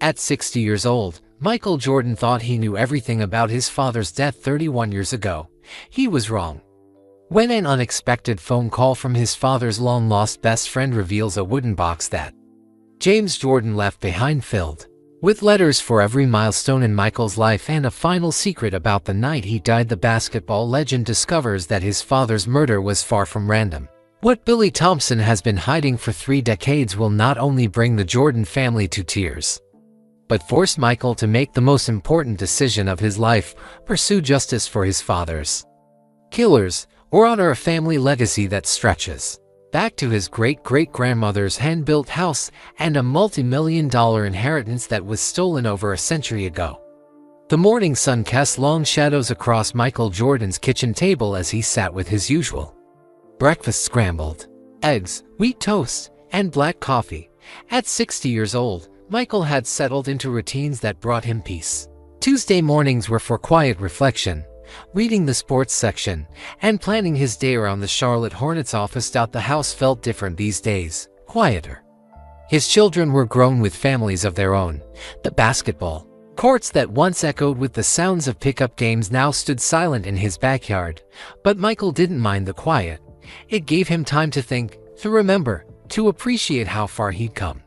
At 60 years old, Michael Jordan thought he knew everything about his father's death 31 years ago. He was wrong. When an unexpected phone call from his father's long-lost best friend reveals a wooden box that James Jordan left behind, filled with letters for every milestone in Michael's life and a final secret about the night he died, the basketball legend discovers that his father's murder was far from random. What Billy Thompson has been hiding for 3 decades will not only bring the Jordan family to tears, but force Michael to make the most important decision of his life: pursue justice for his father's killers, or honor a family legacy that stretches back to his great-great-grandmother's hand-built house and a multi-million-dollar inheritance that was stolen over a century ago. The morning sun cast long shadows across Michael Jordan's kitchen table as he sat with his usual breakfast: scrambled eggs, wheat toast, and black coffee. At 60 years old, Michael had settled into routines that brought him peace. Tuesday mornings were for quiet reflection, reading the sports section, and planning his day around the Charlotte Hornets office. The house felt different these days, quieter. His children were grown with families of their own. The basketball courts that once echoed with the sounds of pickup games now stood silent in his backyard. But Michael didn't mind the quiet. It gave him time to think, to remember, to appreciate how far he'd come.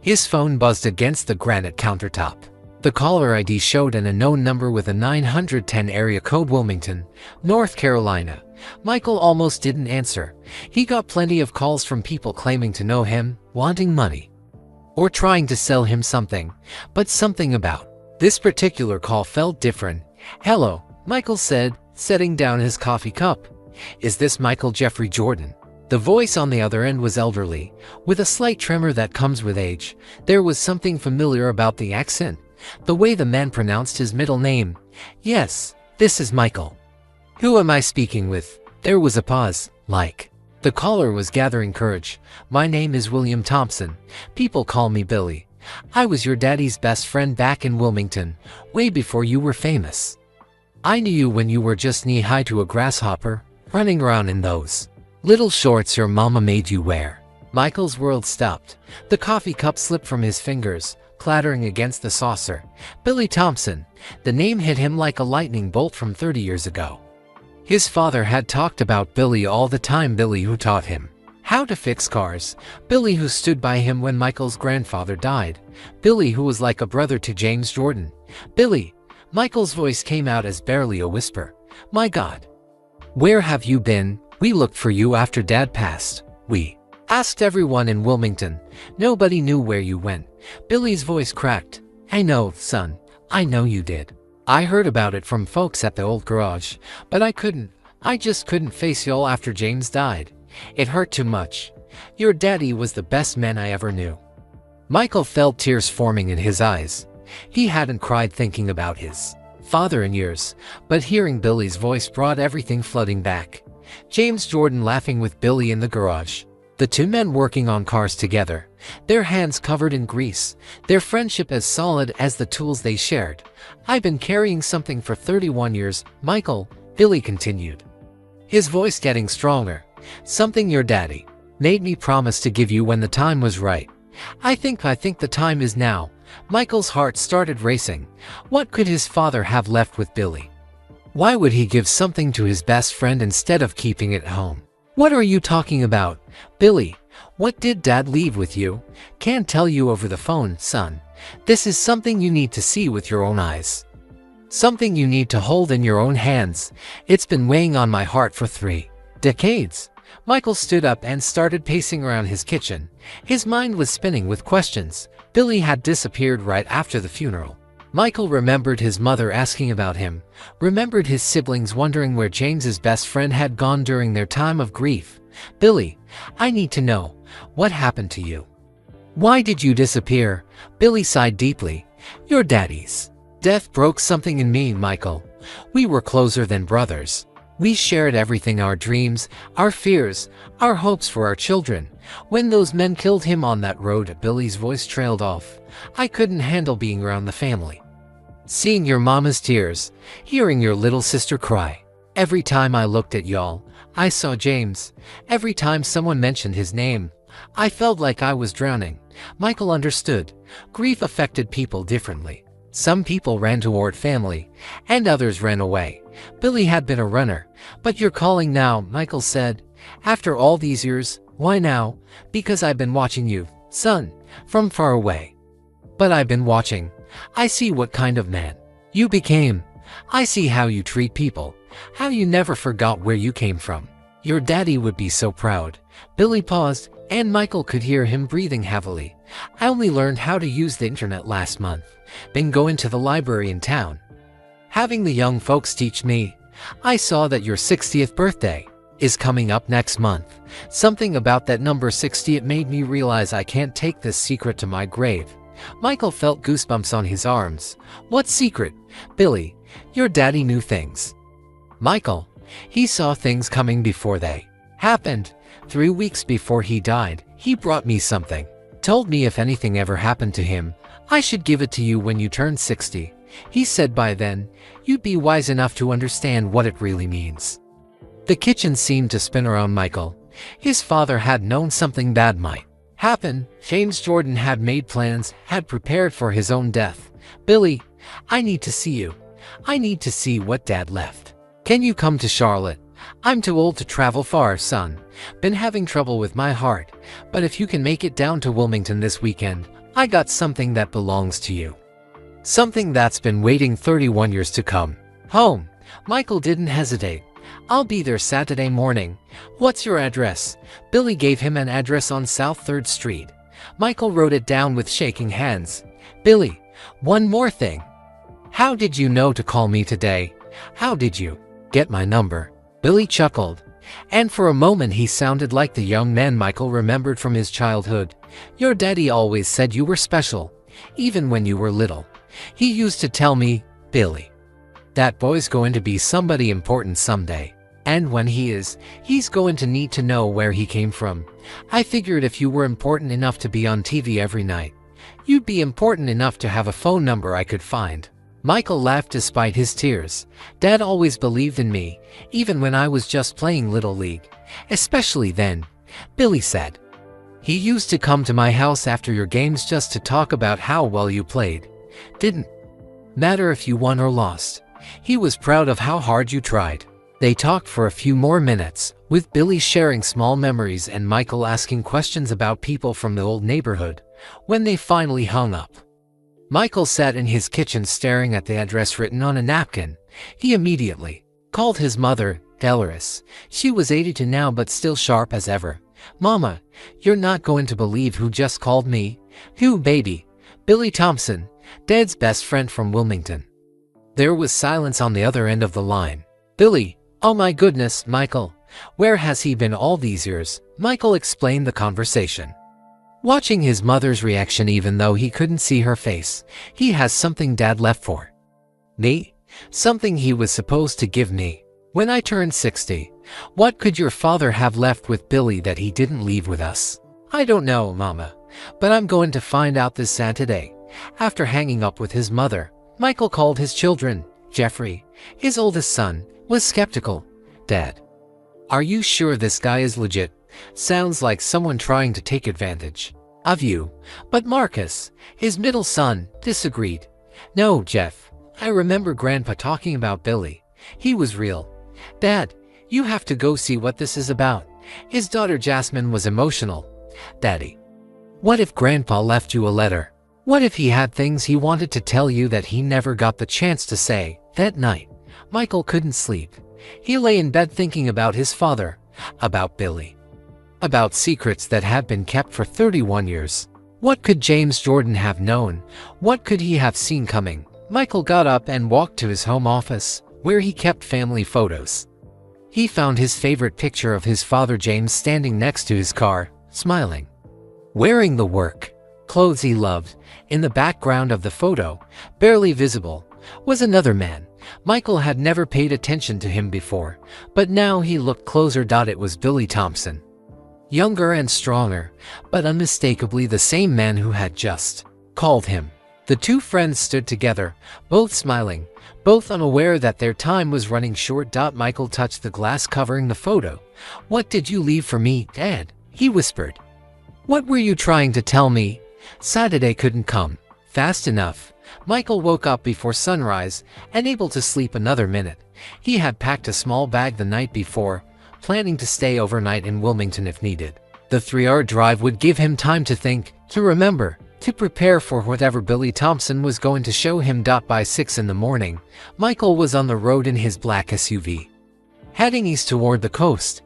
His phone buzzed against the granite countertop. The caller ID showed an unknown number with a 910 area code: Wilmington, North Carolina. Michael almost didn't answer. He got plenty of calls from people claiming to know him, wanting money, or trying to sell him something. But something about this particular call felt different. "Hello," Michael said, setting down his coffee cup. "Is this Michael Jeffrey Jordan?" The voice on the other end was elderly, with a slight tremor that comes with age. There was something familiar about the accent, the way the man pronounced his middle name. "Yes, this is Michael." "Who am I speaking with?" There was a pause, like the caller was gathering courage. "My name is William Thompson. People call me Billy. I was your daddy's best friend back in Wilmington, way before you were famous. I knew you when you were just knee-high to a grasshopper, running around in those little shorts your mama made you wear." Michael's world stopped. The coffee cup slipped from his fingers, clattering against the saucer. Billy Thompson. The name hit him like a lightning bolt from 30 years ago. His father had talked about Billy all the time. Billy who taught him how to fix cars. Billy who stood by him when Michael's grandfather died. Billy who was like a brother to James Jordan. Billy. Michael's voice came out as barely a whisper. "My God. Where have you been? We looked for you after Dad passed. We asked everyone in Wilmington. Nobody knew where you went." Billy's voice cracked. "I know, son. I know you did. I heard about it from folks at the old garage, but I just couldn't face y'all after James died. It hurt too much. Your daddy was the best man I ever knew." Michael felt tears forming in his eyes. He hadn't cried thinking about his father in years, but hearing Billy's voice brought everything flooding back. James Jordan laughing with Billy in the garage. The two men working on cars together, their hands covered in grease, their friendship as solid as the tools they shared. "I've been carrying something for 31 years, Michael," Billy continued, his voice getting stronger. "Something your daddy made me promise to give you when the time was right. I think the time is now." Michael's heart started racing. What could his father have left with Billy? Why would he give something to his best friend instead of keeping it home? "What are you talking about, Billy? What did Dad leave with you?" "Can't tell you over the phone, son. This is something you need to see with your own eyes. Something you need to hold in your own hands. It's been weighing on my heart for 3 decades. Michael stood up and started pacing around his kitchen. His mind was spinning with questions. Billy had disappeared right after the funeral. Michael remembered his mother asking about him, remembered his siblings wondering where James's best friend had gone during their time of grief. "Billy, I need to know. What happened to you? Why did you disappear?" Billy sighed deeply. "Your daddy's death broke something in me, Michael. We were closer than brothers. We shared everything: our dreams, our fears, our hopes for our children. When those men killed him on that road," Billy's voice trailed off, "I couldn't handle being around the family. Seeing your mama's tears, hearing your little sister cry. Every time I looked at y'all, I saw James. Every time someone mentioned his name, I felt like I was drowning." Michael understood. Grief affected people differently. Some people ran toward family, and others ran away. Billy had been a runner. "But you're calling now," Michael said. "After all these years." "Why now?" "Because I've been watching you, son, from far away." "But I've been watching. I see what kind of man you became. I see how you treat people, how you never forgot where you came from. Your daddy would be so proud." Billy paused, and Michael could hear him breathing heavily. "I only learned how to use the internet last month. Been going to the library in town, having the young folks teach me. I saw that your 60th birthday is coming up next month. Something about that number 60, it made me realize I can't take this secret to my grave." Michael felt goosebumps on his arms. "What secret?" "Billy, your daddy knew things." "Michael, he saw things coming before they happened. 3 weeks before he died, he brought me something. Told me if anything ever happened to him, I should give it to you when you turned 60. He said by then, you'd be wise enough to understand what it really means." The kitchen seemed to spin around Michael. His father had known something bad might happen. James Jordan had made plans, had prepared for his own death. "Billy, I need to see you. I need to see what Dad left. Can you come to Charlotte? I'm too old to travel far, son. Been having trouble with my heart, but if you can make it down to Wilmington this weekend, I got something that belongs to you. Something that's been waiting 31 years to come home." Michael didn't hesitate. "I'll be there Saturday morning. What's your address?" Billy gave him an address on South 3rd Street. Michael wrote it down with shaking hands. "Billy, one more thing. How did you know to call me today? How did you get my number?" Billy chuckled, and for a moment he sounded like the young man Michael remembered from his childhood. "Your daddy always said you were special, even when you were little. He used to tell me, 'Billy, that boy's going to be somebody important someday. And when he is, he's going to need to know where he came from.' I figured if you were important enough to be on TV every night, you'd be important enough to have a phone number I could find." Michael laughed despite his tears. "Dad always believed in me, even when I was just playing Little League. Especially then," Billy said. "He used to come to my house after your games just to talk about how well you played. Didn't matter if you won or lost. He was proud of how hard you tried." They talked for a few more minutes, with Billy sharing small memories and Michael asking questions about people from the old neighborhood. When they finally hung up, Michael sat in his kitchen staring at the address written on a napkin. He immediately called his mother, Dolores. She was 82 now but still sharp as ever. "Mama, you're not going to believe who just called me." "Who, baby?" "Billy Thompson, Dad's best friend from Wilmington." There was silence on the other end of the line. "Billy, oh my goodness, Michael. Where has he been all these years?" Michael explained the conversation, watching his mother's reaction even though he couldn't see her face. "He has something Dad left for me. Something he was supposed to give me when I turned 60. What could your father have left with Billy that he didn't leave with us?" "I don't know, Mama, but I'm going to find out this Saturday." After hanging up with his mother, Michael called his children. Jeffrey, his oldest son, was skeptical. "Dad, are you sure this guy is legit? Sounds like someone trying to take advantage of you." But Marcus, his middle son, disagreed. "No, Jeff, I remember Grandpa talking about Billy. He was real. Dad, you have to go see what this is about." His daughter Jasmine was emotional. "Daddy, what if Grandpa left you a letter? What if he had things he wanted to tell you that he never got the chance to say?" That night, Michael couldn't sleep. He lay in bed thinking about his father, about Billy, about secrets that had been kept for 31 years. What could James Jordan have known? What could he have seen coming? Michael got up and walked to his home office, where he kept family photos. He found his favorite picture of his father James standing next to his car, smiling, wearing the work clothes he loved. In the background of the photo, barely visible, was another man. Michael had never paid attention to him before, but now he looked closer. It was Billy Thompson. Younger and stronger, but unmistakably the same man who had just called him. The two friends stood together, both smiling, both unaware that their time was running short. Michael touched the glass covering the photo. "What did you leave for me, Dad?" he whispered. What were you trying to tell me? Saturday couldn't come fast enough. Michael woke up before sunrise, unable to sleep another minute. He had packed a small bag the night before, planning to stay overnight in Wilmington if needed. The 3-hour drive would give him time to think, to remember, to prepare for whatever Billy Thompson was going to show him. By 6 in the morning, Michael was on the road in his black SUV, heading east toward the coast.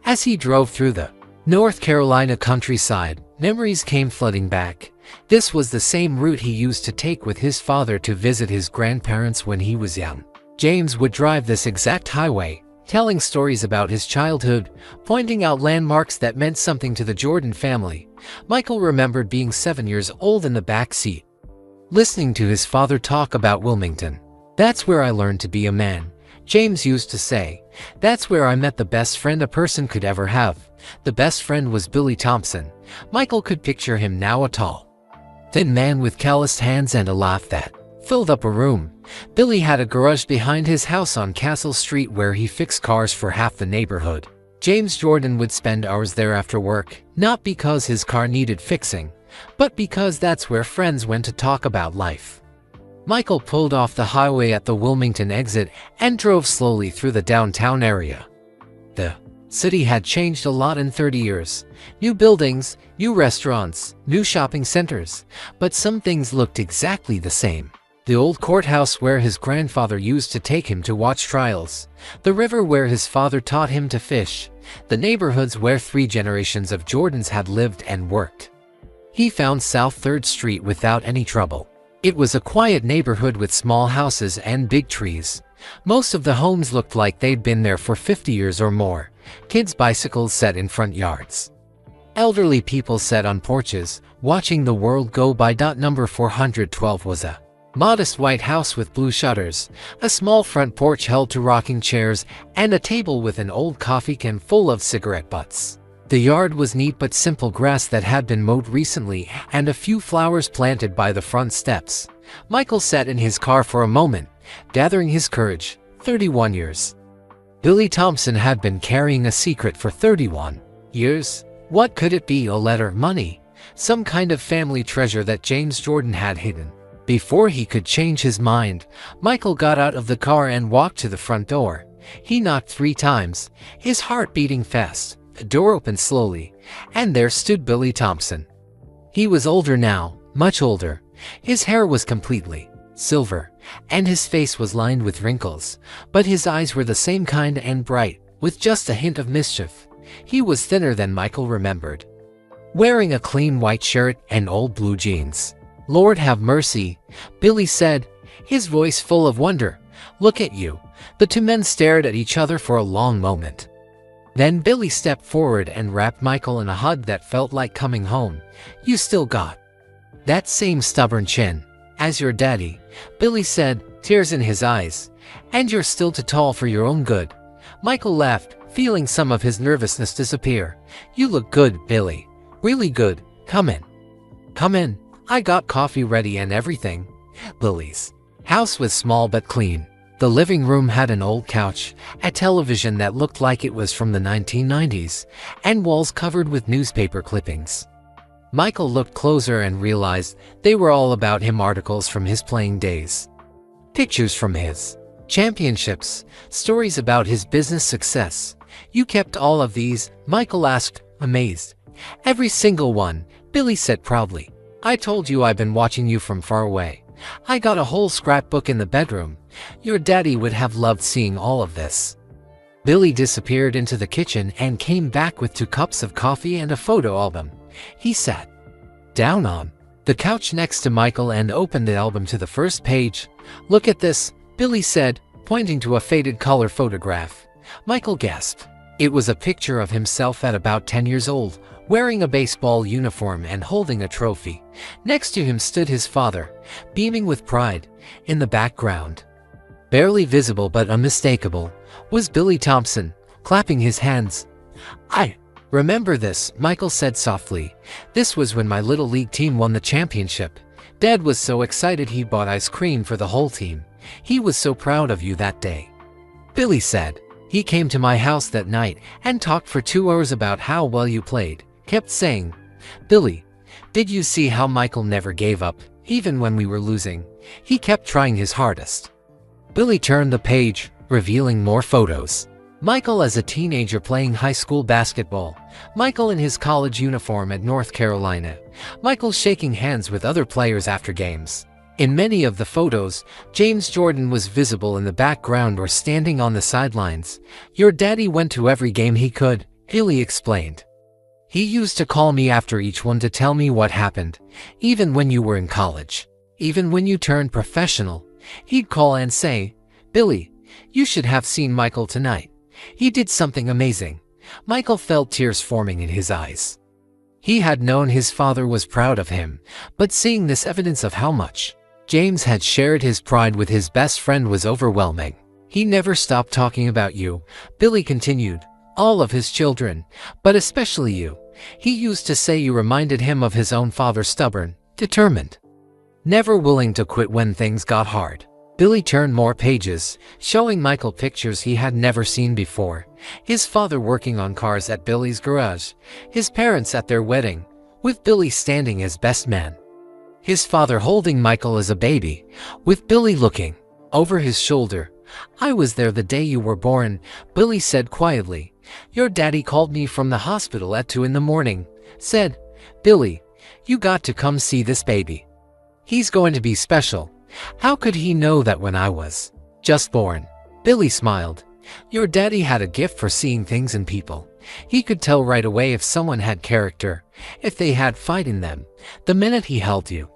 As he drove through the North Carolina countryside, memories came flooding back. This was the same route he used to take with his father to visit his grandparents when he was young. James would drive this exact highway, telling stories about his childhood, pointing out landmarks that meant something to the Jordan family. Michael remembered being 7 years old in the back seat, listening to his father talk about Wilmington. "That's where I learned to be a man," James used to say. "That's where I met the best friend a person could ever have." The best friend was Billy Thompson. Michael could picture him now, a tall, thin man with calloused hands and a laugh that filled up a room. Billy had a garage behind his house on Castle Street where he fixed cars for half the neighborhood. James Jordan would spend hours there after work, not because his car needed fixing, but because that's where friends went to talk about life. Michael pulled off the highway at the Wilmington exit and drove slowly through the downtown area. The city had changed a lot in 30 years. New buildings, new restaurants, new shopping centers, but some things looked exactly the same. The old courthouse where his grandfather used to take him to watch trials, the river where his father taught him to fish, the neighborhoods where 3 generations of Jordans had lived and worked. He found South 3rd Street without any trouble. It was a quiet neighborhood with small houses and big trees. Most of the homes looked like they'd been there for 50 years or more. Kids' bicycles sat in front yards. Elderly people sat on porches, watching the world go by. Number 412 was a modest white house with blue shutters, a small front porch held to rocking chairs, and a table with an old coffee can full of cigarette butts. The yard was neat but simple, grass that had been mowed recently and a few flowers planted by the front steps. Michael sat in his car for a moment, gathering his courage. 31 years. Billy Thompson had been carrying a secret for 31 years. What could it be? A letter, money, some kind of family treasure that James Jordan had hidden. Before he could change his mind, Michael got out of the car and walked to the front door. He knocked 3 times, his heart beating fast. The door opened slowly, and there stood Billy Thompson. He was older now, much older. His hair was completely silver, and his face was lined with wrinkles, but his eyes were the same kind and bright, with just a hint of mischief. He was thinner than Michael remembered, wearing a clean white shirt and old blue jeans. "Lord have mercy," Billy said, his voice full of wonder. "Look at you." The 2 men stared at each other for a long moment. Then Billy stepped forward and wrapped Michael in a hug that felt like coming home. "You still got that same stubborn chin as your daddy," Billy said, tears in his eyes. "And you're still too tall for your own good." Michael laughed, feeling some of his nervousness disappear. "You look good, Billy. Really good. Come in. Come in. I got coffee ready and everything." Billy's house was small but clean. The living room had an old couch, a television that looked like it was from the 1990s, and walls covered with newspaper clippings. Michael looked closer and realized they were all about him, articles from his playing days, pictures from his championships, stories about his business success. "You kept all of these?" Michael asked, amazed. "Every single one," Billy said proudly. "I told you I've been watching you from far away. I got a whole scrapbook in the bedroom. Your daddy would have loved seeing all of this." Billy disappeared into the kitchen and came back with 2 cups of coffee and a photo album. He sat down on the couch next to Michael and opened the album to the first page. "Look at this," Billy said, pointing to a faded color photograph. Michael gasped. It was a picture of himself at about 10 years old, wearing a baseball uniform and holding a trophy. Next to him stood his father, beaming with pride. In the background, barely visible but unmistakable, was Billy Thompson, clapping his hands. "I remember this," Michael said softly. "This was when my little league team won the championship. Dad was so excited he bought ice cream for the whole team. He was so proud of you that day." Billy said, "He came to my house that night and talked for 2 hours about how well you played. Kept saying, Billy, did you see how Michael never gave up, even when we were losing? He kept trying his hardest. Billy turned the page, revealing more photos. Michael as a teenager playing high school basketball. Michael in his college uniform at North Carolina. Michael shaking hands with other players after games. In many of the photos, James Jordan was visible in the background or standing on the sidelines. Your daddy went to every game he could, Billy explained. He used to call me after each one to tell me what happened, even when you were in college. Even when you turned professional, he'd call and say, Billy, you should have seen Michael tonight. He did something amazing. Michael felt tears forming in his eyes. He had known his father was proud of him, but seeing this evidence of how much James had shared his pride with his best friend was overwhelming. He never stopped talking about you, Billy continued. All of his children, but especially you. He used to say you reminded him of his own father, stubborn, determined, never willing to quit when things got hard. Billy turned more pages, showing Michael pictures he had never seen before. His father working on cars at Billy's garage. His parents at their wedding, with Billy standing as best man. His father holding Michael as a baby, with Billy looking over his shoulder. I was there the day you were born, Billy said quietly. Your daddy called me from the hospital at 2 in the morning, said, Billy, you got to come see this baby. He's going to be special. How could he know that when I was just born? Billy smiled. Your daddy had a gift for seeing things in people. He could tell right away if someone had character, if they had fight in them, the minute he held you.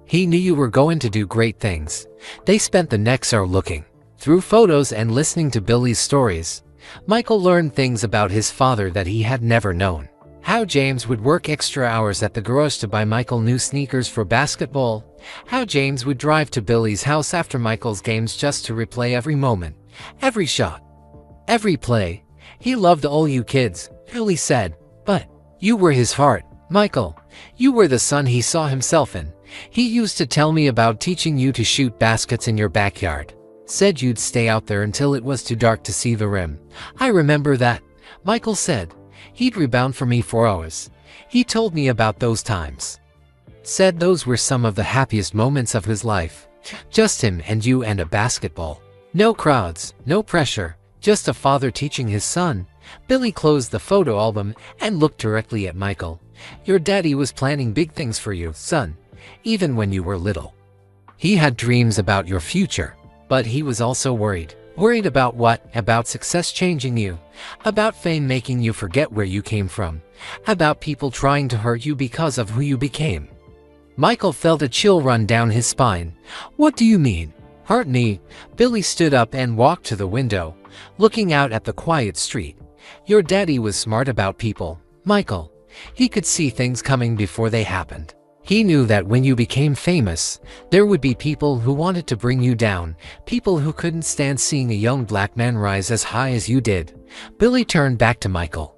He knew you were going to do great things. They spent the next hour looking through photos and listening to Billy's stories. Michael learned things about his father that he had never known. How James would work extra hours at the garage to buy Michael new sneakers for basketball. How James would drive to Billy's house after Michael's games just to replay every moment, every shot, every play. He loved all you kids, Billy said, but you were his heart, Michael. You were the son he saw himself in. He used to tell me about teaching you to shoot baskets in your backyard. Said you'd stay out there until it was too dark to see the rim. I remember that, Michael said. He'd rebound for me for hours. He told me about those times. Said those were some of the happiest moments of his life. Just him and you and a basketball. No crowds, no pressure, just a father teaching his son. Billy closed the photo album and looked directly at Michael. Your daddy was planning big things for you, son, even when you were little. He had dreams about your future, but he was also worried. Worried about what? About success changing you. About fame making you forget where you came from. About people trying to hurt you because of who you became. Michael felt a chill run down his spine. What do you mean? Hurt me? Billy stood up and walked to the window, looking out at the quiet street. Your daddy was smart about people, Michael. He could see things coming before they happened. He knew that when you became famous, there would be people who wanted to bring you down, people who couldn't stand seeing a young black man rise as high as you did. Billy turned back to Michael,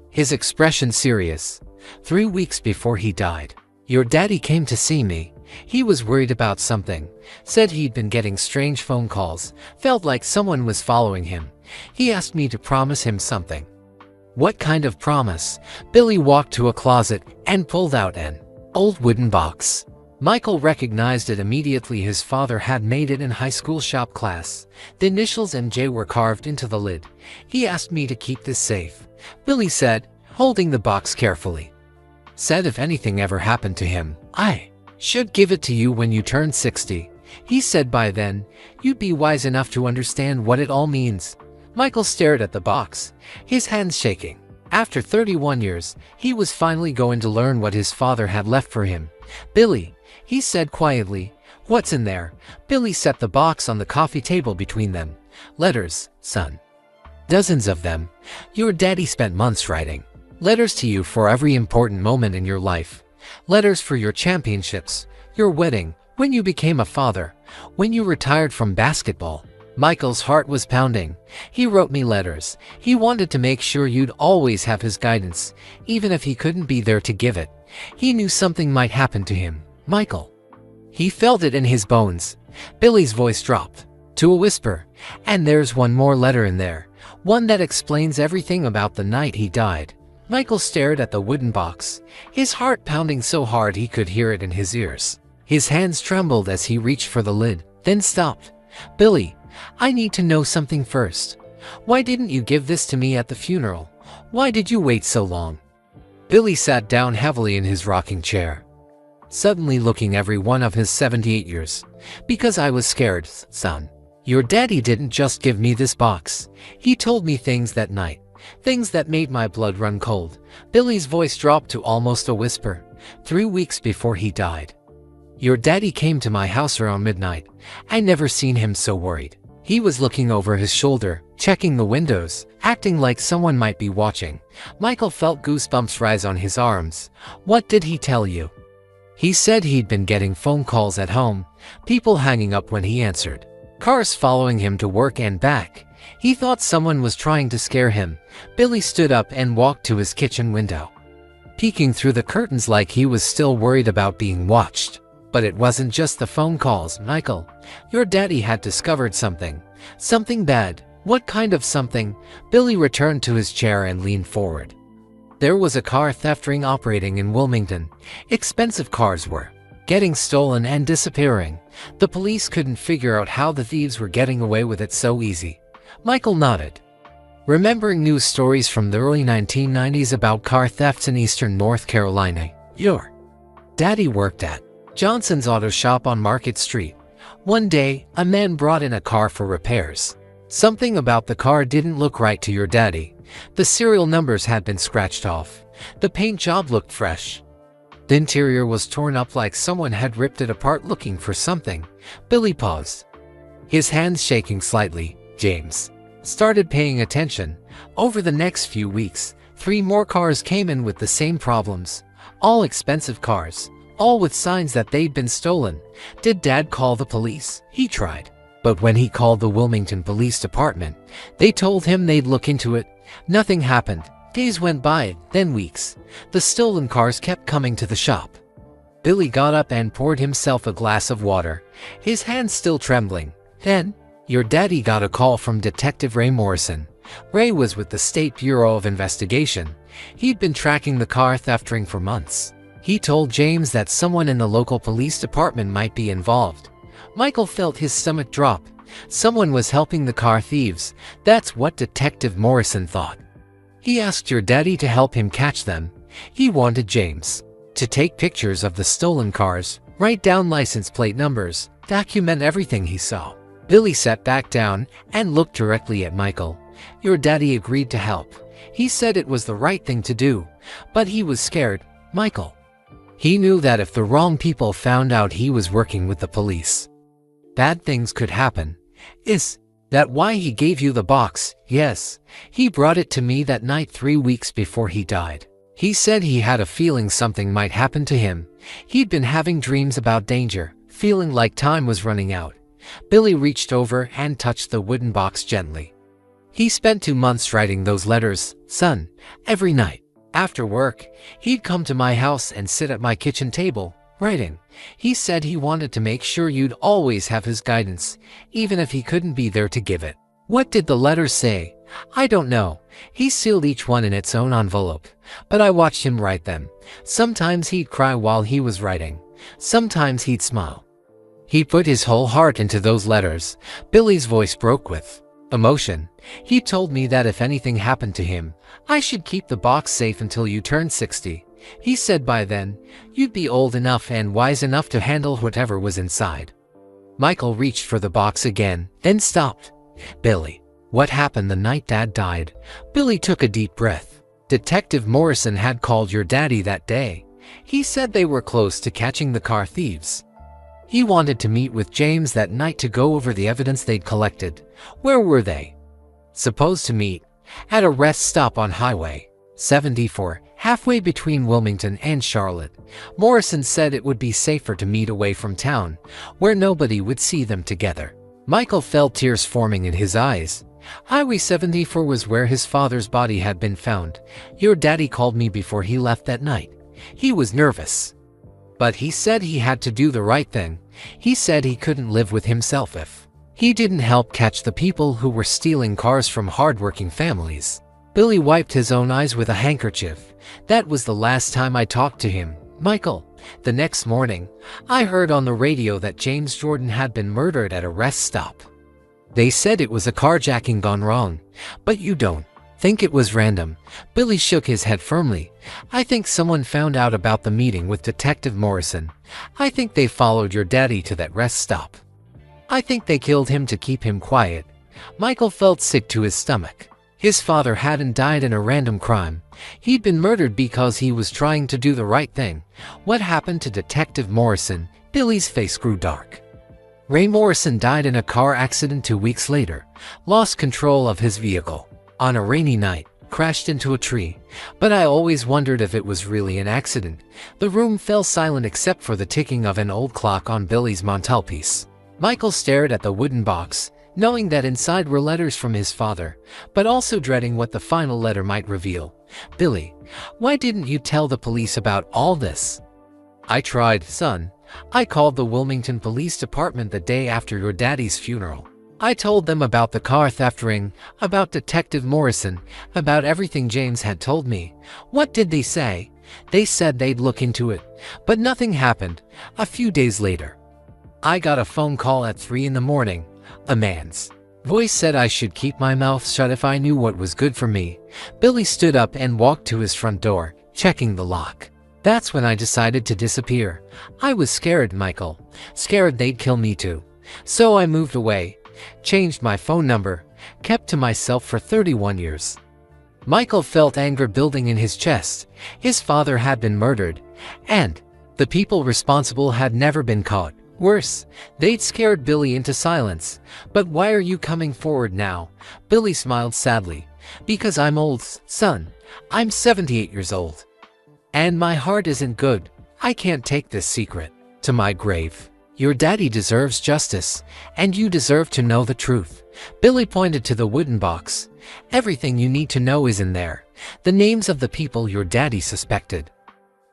his expression serious. 3 weeks before he died, your daddy came to see me. He was worried about something, said he'd been getting strange phone calls, felt like someone was following him. He asked me to promise him something. What kind of promise? Billy walked to a closet and pulled out an old wooden box. Michael recognized it immediately. His father had made it in high school shop class. The initials MJ were carved into the lid. He asked me to keep this safe, Billy said, holding the box carefully. Said if anything ever happened to him, I should give it to you when you turn 60. He said by then, you'd be wise enough to understand what it all means. Michael stared at the box, his hands shaking. After 31 years, he was finally going to learn what his father had left for him. Billy, he said quietly, what's in there? Billy set the box on the coffee table between them. Letters, son. Dozens of them. Your daddy spent months writing letters to you for every important moment in your life. Letters for your championships, your wedding, when you became a father, when you retired from basketball. Michael's heart was pounding. He wrote me letters. He wanted to make sure you'd always have his guidance, even if he couldn't be there to give it. He knew something might happen to him, Michael. He felt it in his bones. Billy's voice dropped to a whisper. And there's one more letter in there, one that explains everything about the night he died. Michael stared at the wooden box, his heart pounding so hard he could hear it in his ears. His hands trembled as he reached for the lid, then stopped. "Billy, I need to know something first. Why didn't you give this to me at the funeral? Why did you wait so long?" Billy sat down heavily in his rocking chair, suddenly looking every one of his 78 years. "Because I was scared, son. Your daddy didn't just give me this box. He told me things that night. Things that made my blood run cold." Billy's voice dropped to almost a whisper. 3 weeks before he died, your daddy came to my house around midnight. I never seen him so worried. He was looking over his shoulder, checking the windows, acting like someone might be watching. Michael felt goosebumps rise on his arms. "What did he tell you?" "He said he'd been getting phone calls at home, people hanging up when he answered, cars following him to work and back. He thought someone was trying to scare him." Billy stood up and walked to his kitchen window, peeking through the curtains like he was still worried about being watched. But it wasn't just the phone calls, Michael. Your daddy had discovered something. Something bad. What kind of something? Billy returned to his chair and leaned forward. There was a car theft ring operating in Wilmington. Expensive cars were getting stolen and disappearing. The police couldn't figure out how the thieves were getting away with it so easy. Michael nodded, remembering news stories from the early 1990s about car thefts in eastern North Carolina. Your daddy worked at Johnson's Auto Shop on Market Street. One day, a man brought in a car for repairs. Something about the car didn't look right to your daddy. The serial numbers had been scratched off. The paint job looked fresh. The interior was torn up like someone had ripped it apart looking for something. Billy paused, his hands shaking slightly. James started paying attention. Over the next few weeks, 3 more cars came in with the same problems. All expensive cars, all with signs that they'd been stolen. Did Dad call the police? He tried. But when he called the Wilmington Police Department, they told him they'd look into it. Nothing happened. Days went by, then weeks. The stolen cars kept coming to the shop. Billy got up and poured himself a glass of water, his hands still trembling. Then, your daddy got a call from Detective Ray Morrison. Ray was with the State Bureau of Investigation. He'd been tracking the car theft ring for months. He told James that someone in the local police department might be involved. Michael felt his stomach drop. Someone was helping the car thieves. That's what Detective Morrison thought. He asked your daddy to help him catch them. He wanted James to take pictures of the stolen cars, write down license plate numbers, document everything he saw. Billy sat back down and looked directly at Michael. Your daddy agreed to help. He said it was the right thing to do, but he was scared, Michael. He knew that if the wrong people found out he was working with the police, bad things could happen. Is that why he gave you the box? Yes. He brought it to me that night 3 weeks before he died. He said he had a feeling something might happen to him. He'd been having dreams about danger, feeling like time was running out. Billy reached over and touched the wooden box gently. He spent 2 months writing those letters, son, every night. After work, he'd come to my house and sit at my kitchen table, writing. He said he wanted to make sure you'd always have his guidance, even if he couldn't be there to give it. What did the letters say? I don't know. He sealed each one in its own envelope, but I watched him write them. Sometimes he'd cry while he was writing. Sometimes he'd smile. He put his whole heart into those letters. Billy's voice broke with emotion. He told me that if anything happened to him, I should keep the box safe until you turned 60. He said by then, you'd be old enough and wise enough to handle whatever was inside. Michael reached for the box again, then stopped. Billy, what happened the night Dad died? Billy took a deep breath. Detective Morrison had called your daddy that day. He said they were close to catching the car thieves. He wanted to meet with James that night to go over the evidence they'd collected. Where were they supposed to meet? At a rest stop on Highway 74, halfway between Wilmington and Charlotte. Morrison said it would be safer to meet away from town, where nobody would see them together. Michael felt tears forming in his eyes. Highway 74 was where his father's body had been found. Your daddy called me before he left that night. He was nervous, but he said he had to do the right thing. He said he couldn't live with himself if he didn't help catch the people who were stealing cars from hardworking families. Billy wiped his own eyes with a handkerchief. That was the last time I talked to him, Michael. The next morning, I heard on the radio that James Jordan had been murdered at a rest stop. They said it was a carjacking gone wrong, but you don't think it was random? Billy shook his head firmly. I think someone found out about the meeting with Detective Morrison. I think they followed your daddy to that rest stop. I think they killed him to keep him quiet. Michael felt sick to his stomach. His father hadn't died in a random crime. He'd been murdered because he was trying to do the right thing. What happened to Detective Morrison? Billy's face grew dark. Ray Morrison died in a car accident 2 weeks later, lost control of his vehicle on a rainy night, crashed into a tree. But I always wondered if it was really an accident. The room fell silent except for the ticking of an old clock on Billy's mantelpiece. Michael stared at the wooden box, knowing that inside were letters from his father, but also dreading what the final letter might reveal. Billy, why didn't you tell the police about all this? I tried, son. I called the Wilmington Police Department the day after your daddy's funeral. I told them about the car theft ring, about Detective Morrison, about everything James had told me. What did they say? They said they'd look into it, but nothing happened. A few days later, I got a phone call at 3 in the morning. A man's voice said I should keep my mouth shut if I knew what was good for me. Billy stood up and walked to his front door, checking the lock. That's when I decided to disappear. I was scared, Michael. Scared they'd kill me too. So I moved away, changed my phone number, kept to myself for 31 years. Michael felt anger building in his chest. His father had been murdered, and the people responsible had never been caught. Worse, they'd scared Billy into silence. But why are you coming forward now? Billy smiled sadly. Because I'm old, son. I'm 78 years old. And my heart isn't good. I can't take this secret to my grave. Your daddy deserves justice, and you deserve to know the truth. Billy pointed to the wooden box. Everything you need to know is in there. The names of the people your daddy suspected,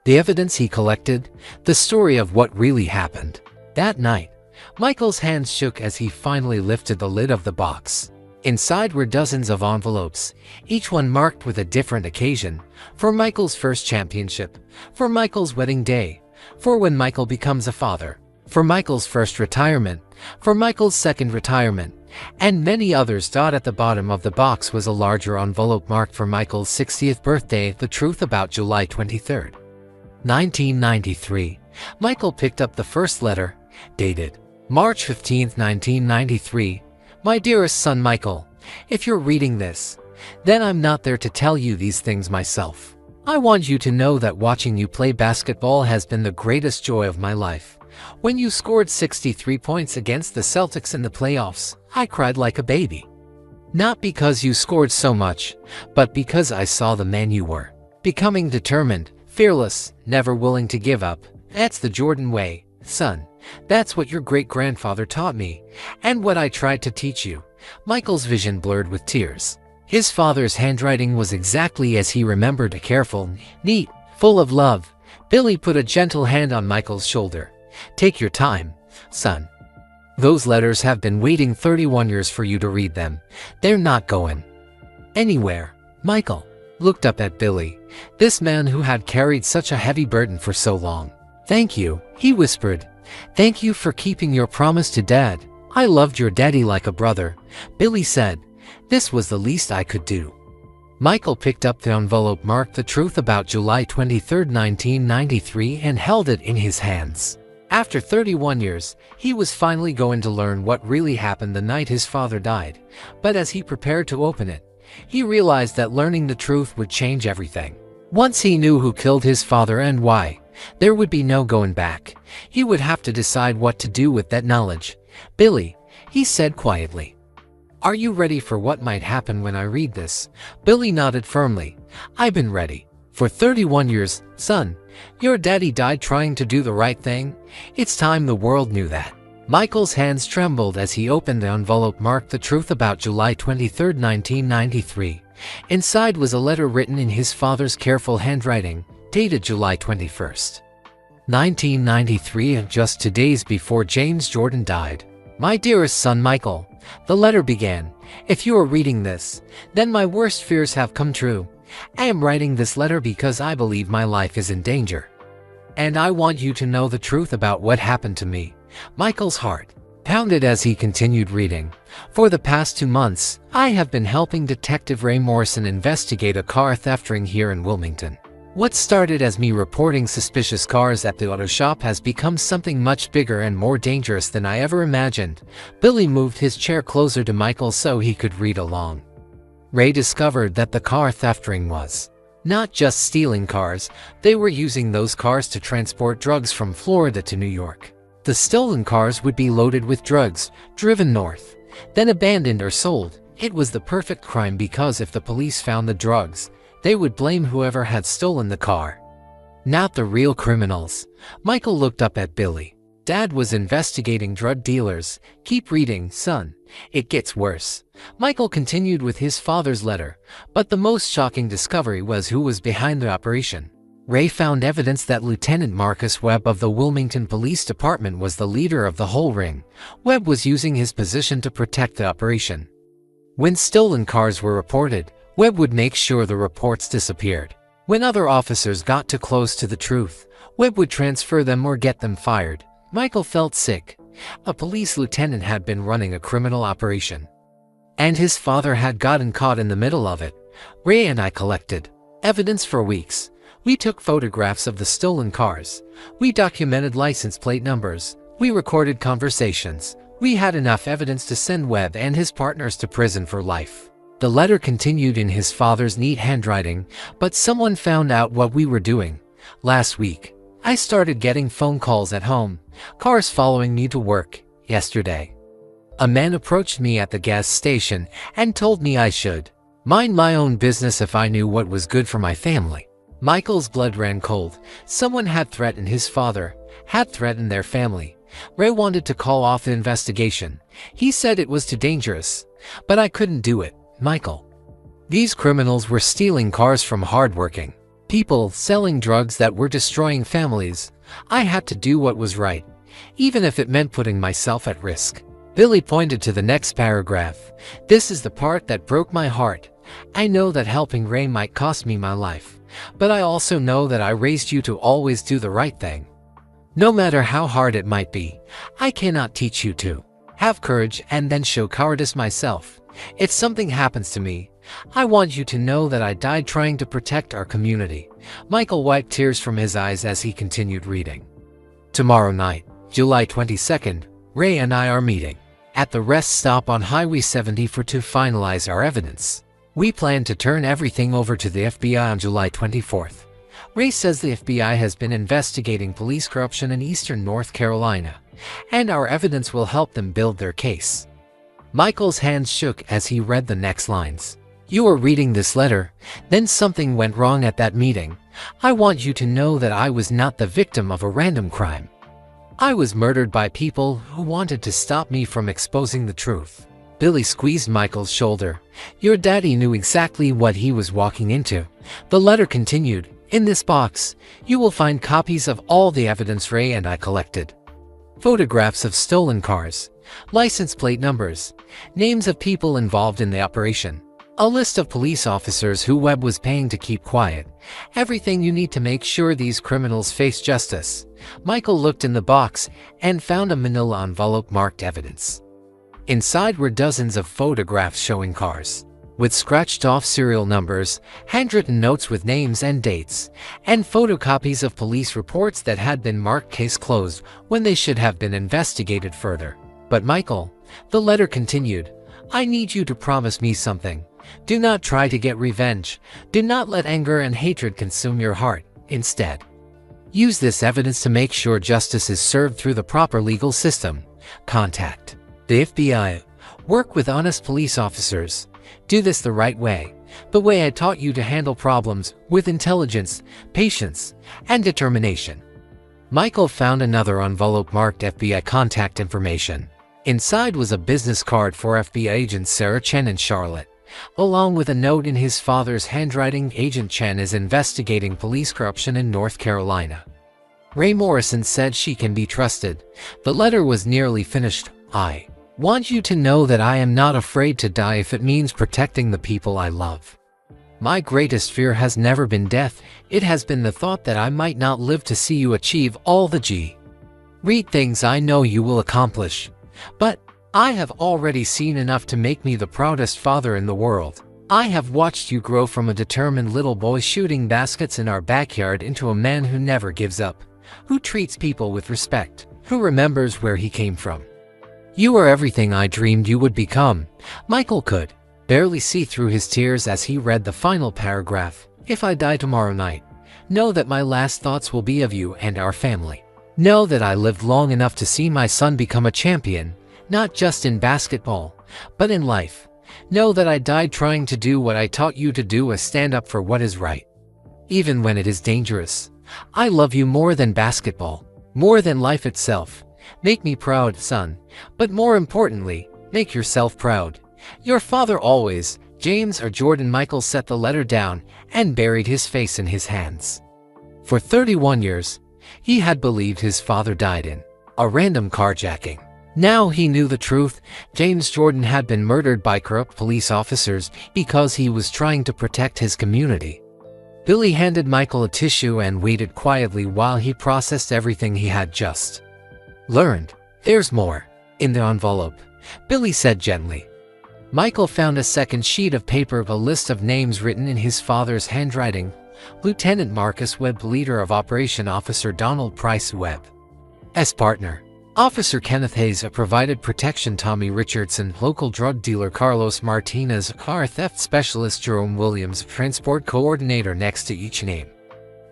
the evidence he collected, the story of what really happened. That night, Michael's hands shook as he finally lifted the lid of the box. Inside were dozens of envelopes, each one marked with a different occasion. For Michael's first championship, for Michael's wedding day, for when Michael becomes a father, for Michael's first retirement, for Michael's second retirement, and many others. At the bottom of the box was a larger envelope marked for Michael's 60th birthday, the truth about July 23, 1993. Michael picked up the first letter, dated March 15, 1993. My dearest son Michael, if you're reading this, then I'm not there to tell you these things myself. I want you to know that watching you play basketball has been the greatest joy of my life. When you scored 63 points against the Celtics in the playoffs, I cried like a baby. Not because you scored so much, but because I saw the man you were. Becoming determined, fearless, never willing to give up. That's the Jordan way, son. That's what your great-grandfather taught me, and what I tried to teach you. Michael's vision blurred with tears. His father's handwriting was exactly as he remembered, a careful, neat, full of love. Billy put a gentle hand on Michael's shoulder. Take your time, son. Those letters have been waiting 31 years for you to read them. They're not going anywhere. Michael looked up at Billy, this man who had carried such a heavy burden for so long. Thank you, he whispered. Thank you for keeping your promise to Dad. I loved your daddy like a brother. Billy said, this was the least I could do. Michael picked up the envelope marked the truth about July 23, 1993 and held it in his hands. After 31 years, he was finally going to learn what really happened the night his father died. But as he prepared to open it, he realized that learning the truth would change everything. Once he knew who killed his father and why, there would be no going back. He would have to decide what to do with that knowledge. Billy, he said quietly, are you ready for what might happen when I read this? Billy nodded firmly. I've been ready. For 31 years, son. Your daddy died trying to do the right thing. It's time the world knew that. Michael's hands trembled as he opened the envelope marked the truth about July 23, 1993. Inside was a letter written in his father's careful handwriting, dated July 21, 1993, and just 2 days before James Jordan died. My dearest son Michael, the letter began. If you are reading this, then my worst fears have come true. I am writing this letter because I believe my life is in danger. And I want you to know the truth about what happened to me. Michael's heart pounded as he continued reading. For the past 2 months, I have been helping Detective Ray Morrison investigate a car theft ring here in Wilmington. What started as me reporting suspicious cars at the auto shop has become something much bigger and more dangerous than I ever imagined. Billy moved his chair closer to Michael so he could read along. Ray discovered that the car theft ring was not just stealing cars, they were using those cars to transport drugs from Florida to New York. The stolen cars would be loaded with drugs, driven north, then abandoned or sold. It was the perfect crime because if the police found the drugs, they would blame whoever had stolen the car, not the real criminals. Michael looked up at Billy. Dad was investigating drug dealers. Keep reading, son. It gets worse. Michael continued with his father's letter, but the most shocking discovery was who was behind the operation. Ray found evidence that Lieutenant Marcus Webb of the Wilmington Police Department was the leader of the whole ring. Webb was using his position to protect the operation. When stolen cars were reported, Webb would make sure the reports disappeared. When other officers got too close to the truth, Webb would transfer them or get them fired. Michael felt sick. A police lieutenant had been running a criminal operation, and his father had gotten caught in the middle of it. Ray and I collected evidence for weeks. We took photographs of the stolen cars. We documented license plate numbers. We recorded conversations. We had enough evidence to send Webb and his partners to prison for life. The letter continued in his father's neat handwriting, but someone found out what we were doing. Last week, I started getting phone calls at home, cars following me to work. Yesterday, a man approached me at the gas station and told me I should mind my own business if I knew what was good for my family. Michael's blood ran cold. Someone had threatened his father, had threatened their family. Ray wanted to call off the investigation. He said it was too dangerous, but I couldn't do it. Michael, these criminals were stealing cars from hardworking people, selling drugs that were destroying families. I had to do what was right, even if it meant putting myself at risk. Billy pointed to the next paragraph. This is the part that broke my heart. I know that helping Ray might cost me my life, but I also know that I raised you to always do the right thing. No matter how hard it might be, I cannot teach you to have courage and then show cowardice myself. If something happens to me, I want you to know that I died trying to protect our community. Michael wiped tears from his eyes as he continued reading. Tomorrow night, July 22nd, Ray and I are meeting at the rest stop on Highway 70 to finalize our evidence. We plan to turn everything over to the FBI on July 24th. Ray says the FBI has been investigating police corruption in eastern North Carolina, and our evidence will help them build their case. Michael's hands shook as he read the next lines. You are reading this letter, then something went wrong at that meeting. I want you to know that I was not the victim of a random crime. I was murdered by people who wanted to stop me from exposing the truth. Billy squeezed Michael's shoulder. Your daddy knew exactly what he was walking into. The letter continued. In this box, you will find copies of all the evidence Ray and I collected. Photographs of stolen cars, license plate numbers, names of people involved in the operation, a list of police officers who Webb was paying to keep quiet. Everything you need to make sure these criminals face justice. Michael looked in the box and found a manila envelope marked evidence. Inside were dozens of photographs showing cars with scratched-off serial numbers, handwritten notes with names and dates, and photocopies of police reports that had been marked case closed when they should have been investigated further. But Michael, the letter continued, I need you to promise me something. Do not try to get revenge. Do not let anger and hatred consume your heart. Instead, use this evidence to make sure justice is served through the proper legal system. Contact the FBI. Work with honest police officers. Do this the right way, the way I taught you to handle problems, with intelligence, patience, and determination. Michael found another envelope marked FBI contact information. Inside was a business card for FBI agents Sarah Chen and Charlotte, along with a note in his father's handwriting. Agent Chen is investigating police corruption in North Carolina. Ray Morrison said she can be trusted. The letter was nearly finished I want you to know that I am not afraid to die if it means protecting the people I love. My greatest fear has never been death, it has been the thought that I might not live to see you achieve all the great things I know you will accomplish. But I have already seen enough to make me the proudest father in the world. I have watched you grow from a determined little boy shooting baskets in our backyard into a man who never gives up, who treats people with respect, who remembers where he came from. You are everything I dreamed you would become. Michael could barely see through his tears as he read the final paragraph. If I die tomorrow night, know that my last thoughts will be of you and our family. Know that I lived long enough to see my son become a champion, not just in basketball, but in life. Know that I died trying to do what I taught you to do, stand up for what is right, even when it is dangerous. I love you more than basketball, more than life itself. Make me proud, son, but more importantly, make yourself proud. Your father always, James or Jordan. Michael set the letter down and buried his face in his hands. For 31 years, he had believed his father died in a random carjacking. Now he knew the truth. James Jordan had been murdered by corrupt police officers because he was trying to protect his community. Billy handed Michael a tissue and waited quietly while he processed everything he had just learned. There's more in the envelope, Billy said gently. Michael found a second sheet of paper, a list of names written in his father's handwriting. Lieutenant Marcus Webb, leader of Operation, Officer Donald Price Webb's partner, Officer Kenneth Hayes, provided protection. Tommy Richardson, local drug dealer Carlos Martinez, car theft specialist Jerome Williams, transport coordinator. Next to each name,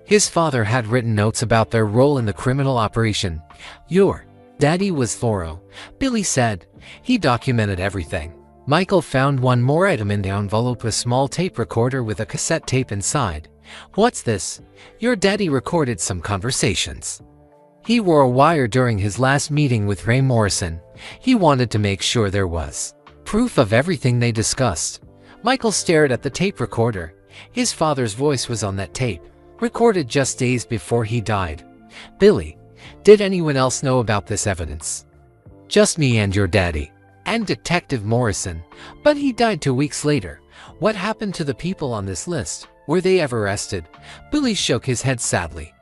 his father had written notes about their role in the criminal operation. Your daddy was thorough, Billy said. He documented everything. Michael found one more item in the envelope, a small tape recorder with a cassette tape inside. What's this? Your daddy recorded some conversations. He wore a wire during his last meeting with Ray Morrison. He wanted to make sure there was proof of everything they discussed. Michael stared at the tape recorder. His father's voice was on that tape, recorded just days before he died. Billy, did anyone else know about this evidence? Just me and your daddy. And Detective Morrison. But he died 2 weeks later. What happened to the people on this list? Were they ever arrested? Billy shook his head sadly.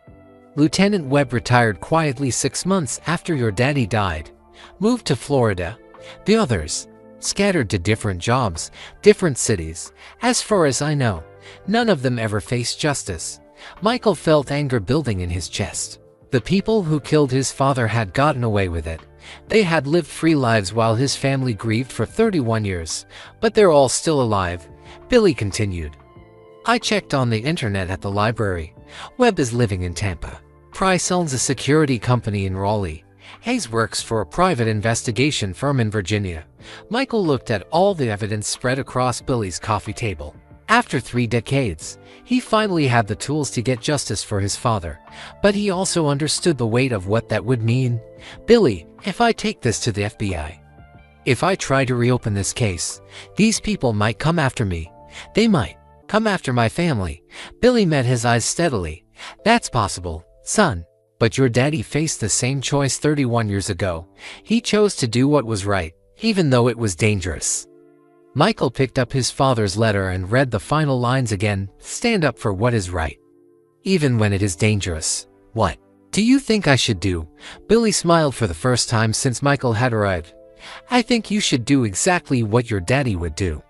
Lieutenant Webb retired quietly 6 months after your daddy died. Moved to Florida. The others scattered to different jobs, different cities. As far as I know, none of them ever faced justice. Michael felt anger building in his chest. The people who killed his father had gotten away with it. They had lived free lives while his family grieved for 31 years, but they're all still alive, Billy continued. I checked on the internet at the library. Webb is living in Tampa. Price owns a security company in Raleigh. Hayes works for a private investigation firm in Virginia. Michael looked at all the evidence spread across Billy's coffee table. After 3 decades, he finally had the tools to get justice for his father, but he also understood the weight of what that would mean. Billy, if I take this to the FBI, if I try to reopen this case, these people might come after me. They might come after my family. Billy met his eyes steadily. That's possible, son. But your daddy faced the same choice 31 years ago. He chose to do what was right, even though it was dangerous. Michael picked up his father's letter and read the final lines again. Stand up for what is right, even when it is dangerous. What do you think I should do? Billy smiled for the first time since Michael had arrived. I think you should do exactly what your daddy would do.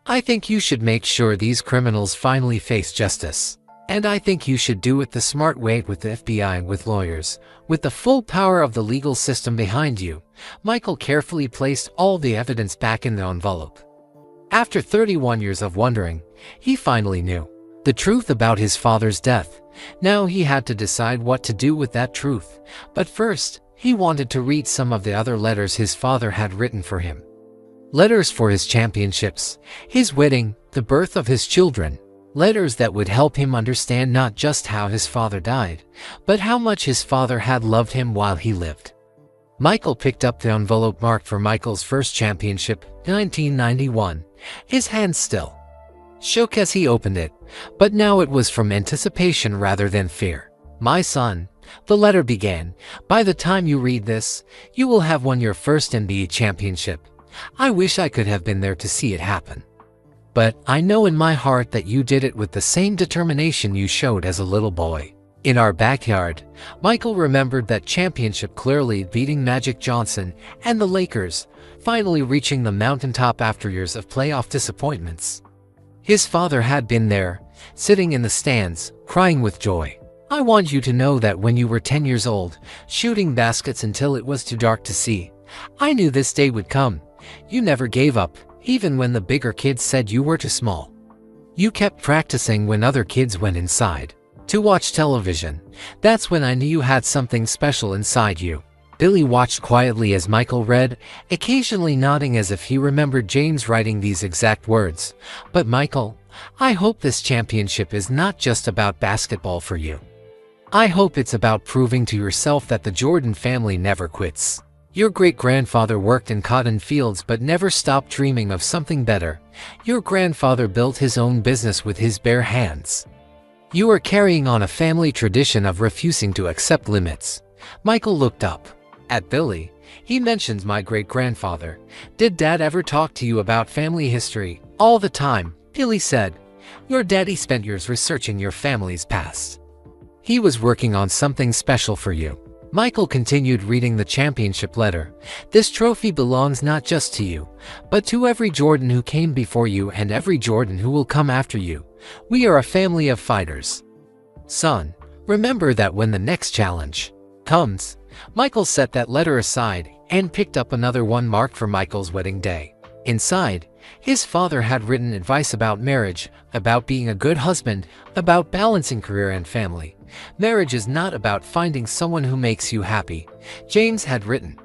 I think you should make sure these criminals finally face justice. And I think you should do it the smart way, with the FBI and with lawyers, with the full power of the legal system behind you. Michael carefully placed all the evidence back in the envelope. After 31 years of wondering, he finally knew the truth about his father's death. Now he had to decide what to do with that truth. But first, he wanted to read some of the other letters his father had written for him. Letters for his championships, his wedding, the birth of his children. Letters that would help him understand not just how his father died, but how much his father had loved him while he lived. Michael picked up the envelope marked for Michael's first championship, 1991. His hand still shook as he opened it, but now it was from anticipation rather than fear. My son, The letter began, "By the time you read this, you will have won your first NBA championship. I wish I could have been there to see it happen. But I know in my heart that you did it with the same determination you showed as a little boy." In our backyard, Michael remembered that championship clearly, beating Magic Johnson and the Lakers, finally reaching the mountaintop after years of playoff disappointments. His father had been there, sitting in the stands, crying with joy. "I want you to know that when you were 10 years old, shooting baskets until it was too dark to see, I knew this day would come. You never gave up, even when the bigger kids said you were too small. You kept practicing when other kids went inside to watch television. That's when I knew you had something special inside you." Billy watched quietly as Michael read, occasionally nodding as if he remembered James writing these exact words. "But Michael, I hope this championship is not just about basketball for you. I hope it's about proving to yourself that the Jordan family never quits. Your great-grandfather worked in cotton fields but never stopped dreaming of something better. Your grandfather built his own business with his bare hands. You are carrying on a family tradition of refusing to accept limits." Michael looked up at Billy. "He mentions my great-grandfather. Did Dad ever talk to you about family history?" "All the time," Billy said. "Your daddy spent years researching your family's past. He was working on something special for you." Michael continued reading the championship letter. "This trophy belongs not just to you, but to every Jordan who came before you and every Jordan who will come after you. We are a family of fighters. Son, remember that when the next challenge comes." Michael set that letter aside and picked up another one marked for Michael's wedding day. Inside, his father had written advice about marriage, about being a good husband, about balancing career and family. "Marriage is not about finding someone who makes you happy," James had written.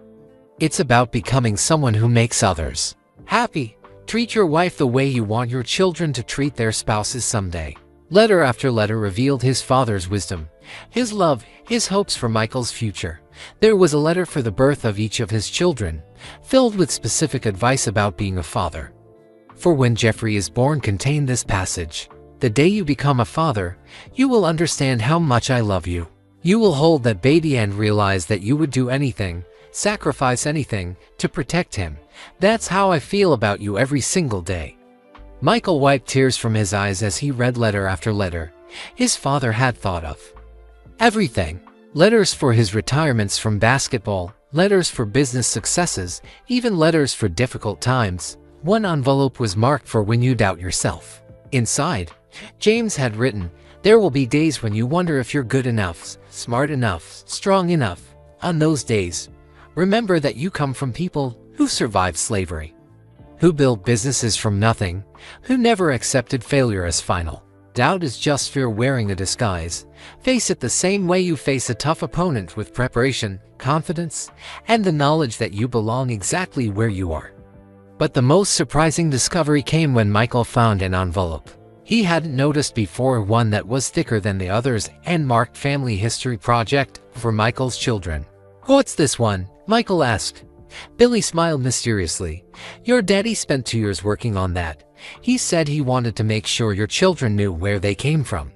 "It's about becoming someone who makes others happy. Treat your wife the way you want your children to treat their spouses someday." Letter after letter revealed his father's wisdom, his love, his hopes for Michael's future. There was a letter for the birth of each of his children, filled with specific advice about being a father. "For when Jeffrey is born" contained this passage. "The day you become a father, you will understand how much I love you. You will hold that baby and realize that you would do anything, sacrifice anything, to protect him. That's how I feel about you every single day." Michael wiped tears from his eyes as he read letter after letter. His father had thought of everything. Letters for his retirements from basketball, letters for business successes, even letters for difficult times. One envelope was marked for "when you doubt yourself." Inside, James had written, "There will be days when you wonder if you're good enough, smart enough, strong enough. On those days, remember that you come from people who survived slavery, who built businesses from nothing, who never accepted failure as final. Doubt is just fear wearing a disguise. Face it the same way you face a tough opponent, with preparation, confidence, and the knowledge that you belong exactly where you are." But the most surprising discovery came when Michael found an envelope he hadn't noticed before, one that was thicker than the others and marked "Family History Project for Michael's Children." "What's this one?" Michael asked. Billy smiled mysteriously. "Your daddy spent 2 years working on that. He said he wanted to make sure your children knew where they came from."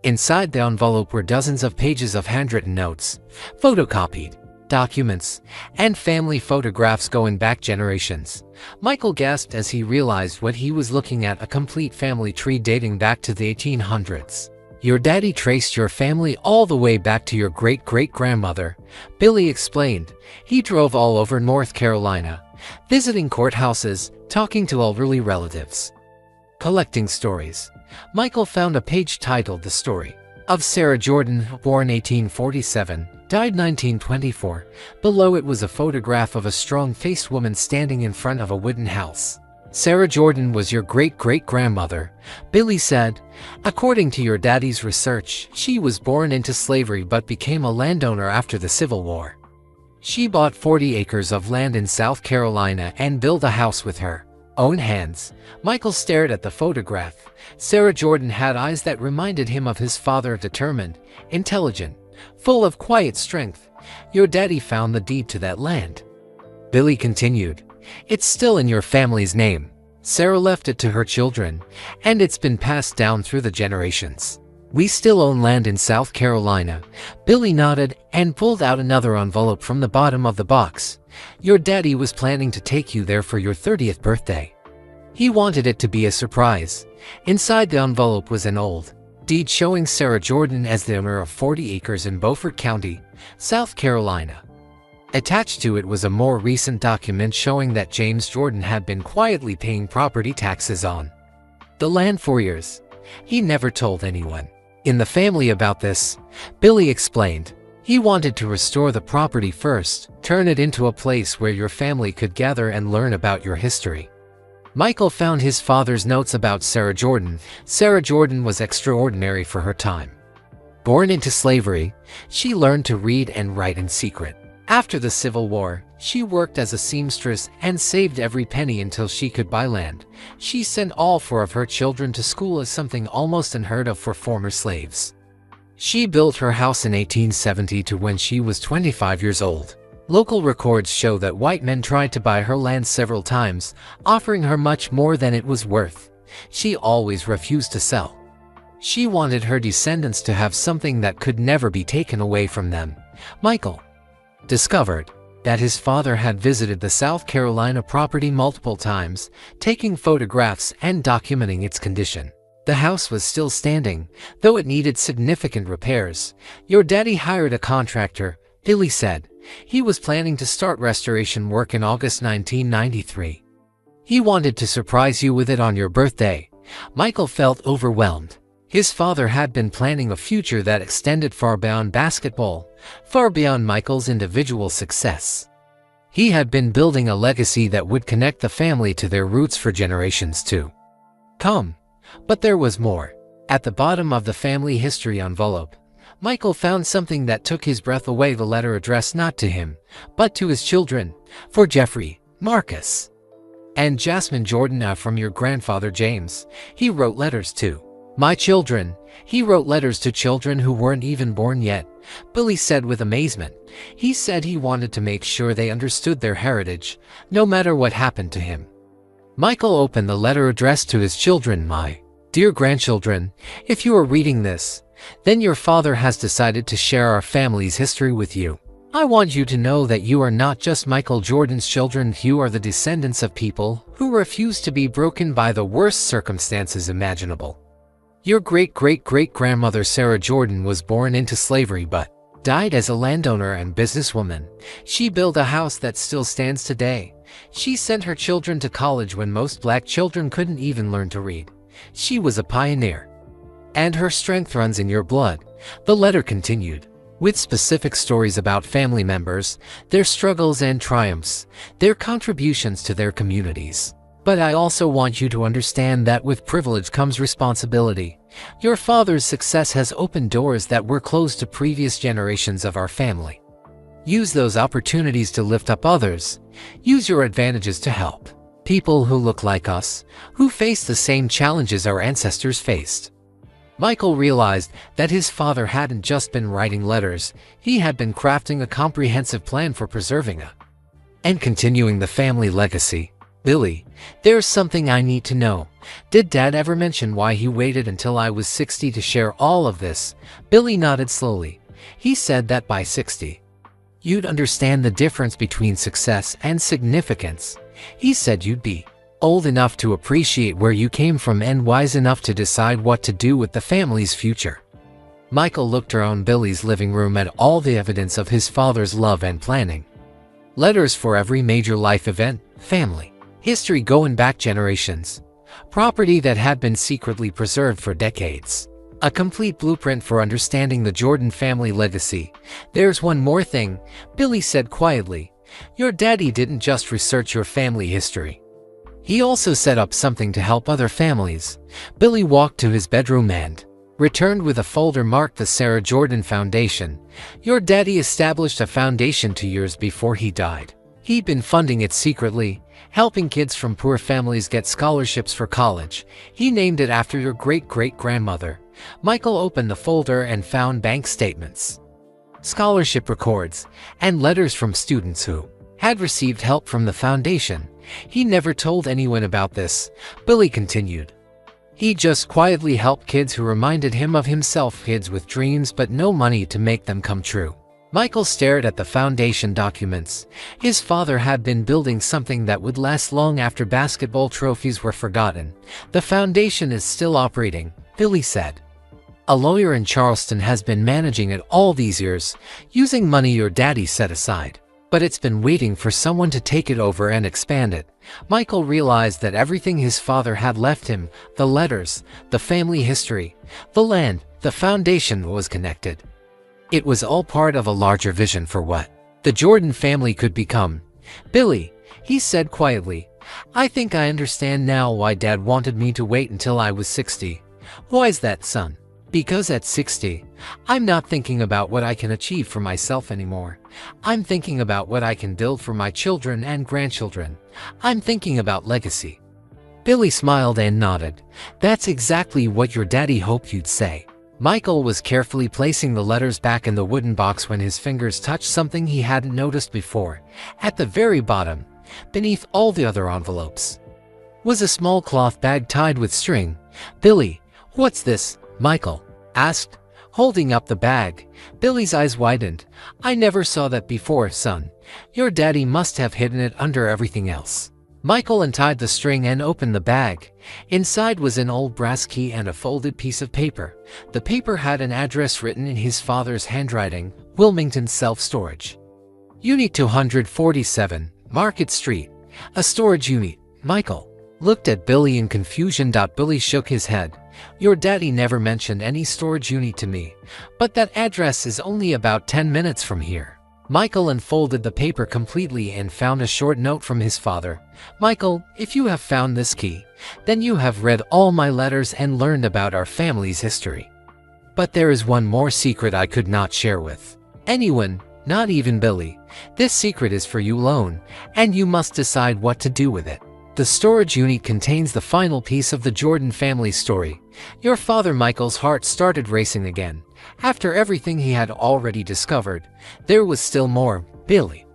Inside the envelope were dozens of pages of handwritten notes, photocopied documents, and family photographs going back generations. Michael gasped as he realized what he was looking at: a complete family tree dating back to the 1800s. "Your daddy traced your family all the way back to your great-great-grandmother," Billy explained. "He drove all over North Carolina, visiting courthouses, talking to elderly relatives, collecting stories." Michael found a page titled "The Story of Sarah Jordan, born 1847, died 1924. Below it was a photograph of a strong-faced woman standing in front of a wooden house. "Sarah Jordan was your great-great-grandmother," Billy said. "According to your daddy's research, she was born into slavery but became a landowner after the Civil War. She bought 40 acres of land in South Carolina and built a house with her own hands." Michael stared at the photograph. Sarah Jordan had eyes that reminded him of his father, determined, intelligent, full of quiet strength. "Your daddy found the deed to that land," Billy continued. "It's still in your family's name. Sarah left it to her children, and it's been passed down through the generations. We still own land in South Carolina. Billy nodded and pulled out another envelope from the bottom of the box. Your daddy was planning to take you there for your 30th birthday. He wanted it to be a surprise. Inside the envelope was an old deed showing Sarah Jordan as the owner of 40 acres in Beaufort County, South Carolina. Attached to it was a more recent document showing that James Jordan had been quietly paying property taxes on the land for years. He never told anyone in the family about this, Billy explained. He wanted to restore the property first, turn it into a place where your family could gather and learn about your history. Michael found his father's notes about Sarah Jordan. Sarah Jordan was extraordinary for her time. Born into slavery, she learned to read and write in secret. After the Civil War, she worked as a seamstress and saved every penny until she could buy land. She sent all 4 of her children to school as something almost unheard of for former slaves. She built her house in 1872 when she was 25 years old. Local records show that white men tried to buy her land several times, offering her much more than it was worth. She always refused to sell. She wanted her descendants to have something that could never be taken away from them. Michael discovered that his father had visited the South Carolina property multiple times, taking photographs and documenting its condition. The house was still standing, though it needed significant repairs. Your daddy hired a contractor, Billy said. He was planning to start restoration work in August 1993. He wanted to surprise you with it on your birthday. Michael felt overwhelmed. His father had been planning a future that extended far beyond basketball, far beyond Michael's individual success. He had been building a legacy that would connect the family to their roots for generations to come. But there was more. At the bottom of the family history envelope, Michael found something that took his breath away, the letter addressed not to him, but to his children, for Jeffrey, Marcus, and Jasmine Jordan. From your grandfather James, he wrote letters to my children. He wrote letters to children who weren't even born yet, Billy said with amazement. He said he wanted to make sure they understood their heritage, no matter what happened to him. Michael opened the letter addressed to his children. My dear grandchildren, if you are reading this, then your father has decided to share our family's history with you. I want you to know that you are not just Michael Jordan's children, you are the descendants of people who refuse to be broken by the worst circumstances imaginable. Your great-great-great-grandmother Sarah Jordan was born into slavery but died as a landowner and businesswoman. She built a house that still stands today. She sent her children to college when most black children couldn't even learn to read. She was a pioneer. And her strength runs in your blood. The letter continued, with specific stories about family members, their struggles and triumphs, their contributions to their communities. But I also want you to understand that with privilege comes responsibility. Your father's success has opened doors that were closed to previous generations of our family. Use those opportunities to lift up others. Use your advantages to help people who look like us, who face the same challenges our ancestors faced. Michael realized that his father hadn't just been writing letters, he had been crafting a comprehensive plan for preserving and continuing the family legacy. Billy, there's something I need to know. Did Dad ever mention why he waited until I was 60 to share all of this? Billy nodded slowly. He said that by 60, you'd understand the difference between success and significance. He said you'd be old enough to appreciate where you came from and wise enough to decide what to do with the family's future. Michael looked around Billy's living room at all the evidence of his father's love and planning. Letters for every major life event, family history going back generations, property that had been secretly preserved for decades. A complete blueprint for understanding the Jordan family legacy. There's one more thing, Billy said quietly. Your daddy didn't just research your family history. He also set up something to help other families. Billy walked to his bedroom and returned with a folder marked the Sarah Jordan Foundation. Your daddy established a foundation 2 years before he died. He'd been funding it secretly, helping kids from poor families get scholarships for college. He named it after your great-great-grandmother. Michael opened the folder and found bank statements, scholarship records, and letters from students who had received help from the foundation. He never told anyone about this, Billy continued. He just quietly helped kids who reminded him of himself, kids with dreams but no money to make them come true. Michael stared at the foundation documents. His father had been building something that would last long after basketball trophies were forgotten. The foundation is still operating, Billy said. A lawyer in Charleston has been managing it all these years, using money your daddy set aside. But it's been waiting for someone to take it over and expand it. Michael realized that everything his father had left him, the letters, the family history, the land, the foundation, was connected. It was all part of a larger vision for what the Jordan family could become. Billy, he said quietly, I think I understand now why Dad wanted me to wait until I was 60. Why is that, son? Because at 60, I'm not thinking about what I can achieve for myself anymore. I'm thinking about what I can build for my children and grandchildren. I'm thinking about legacy. Billy smiled and nodded. That's exactly what your daddy hoped you'd say. Michael was carefully placing the letters back in the wooden box when his fingers touched something he hadn't noticed before. At the very bottom, beneath all the other envelopes, was a small cloth bag tied with string. Billy, what's this? Michael asked, holding up the bag. Billy's eyes widened. I never saw that before, son. Your daddy must have hidden it under everything else. Michael untied the string and opened the bag. Inside was an old brass key and a folded piece of paper. The paper had an address written in his father's handwriting, Wilmington Self-Storage. Unit 247, Market Street. A storage unit. Michael looked at Billy in confusion. Billy shook his head. Your daddy never mentioned any storage unit to me, but that address is only about 10 minutes from here. Michael unfolded the paper completely and found a short note from his father. Michael, if you have found this key, then you have read all my letters and learned about our family's history. But there is one more secret I could not share with anyone, not even Billy. This secret is for you alone, and you must decide what to do with it. The storage unit contains the final piece of the Jordan family story. Your father Michael's heart started racing again. After everything he had already discovered, there was still more. Billy,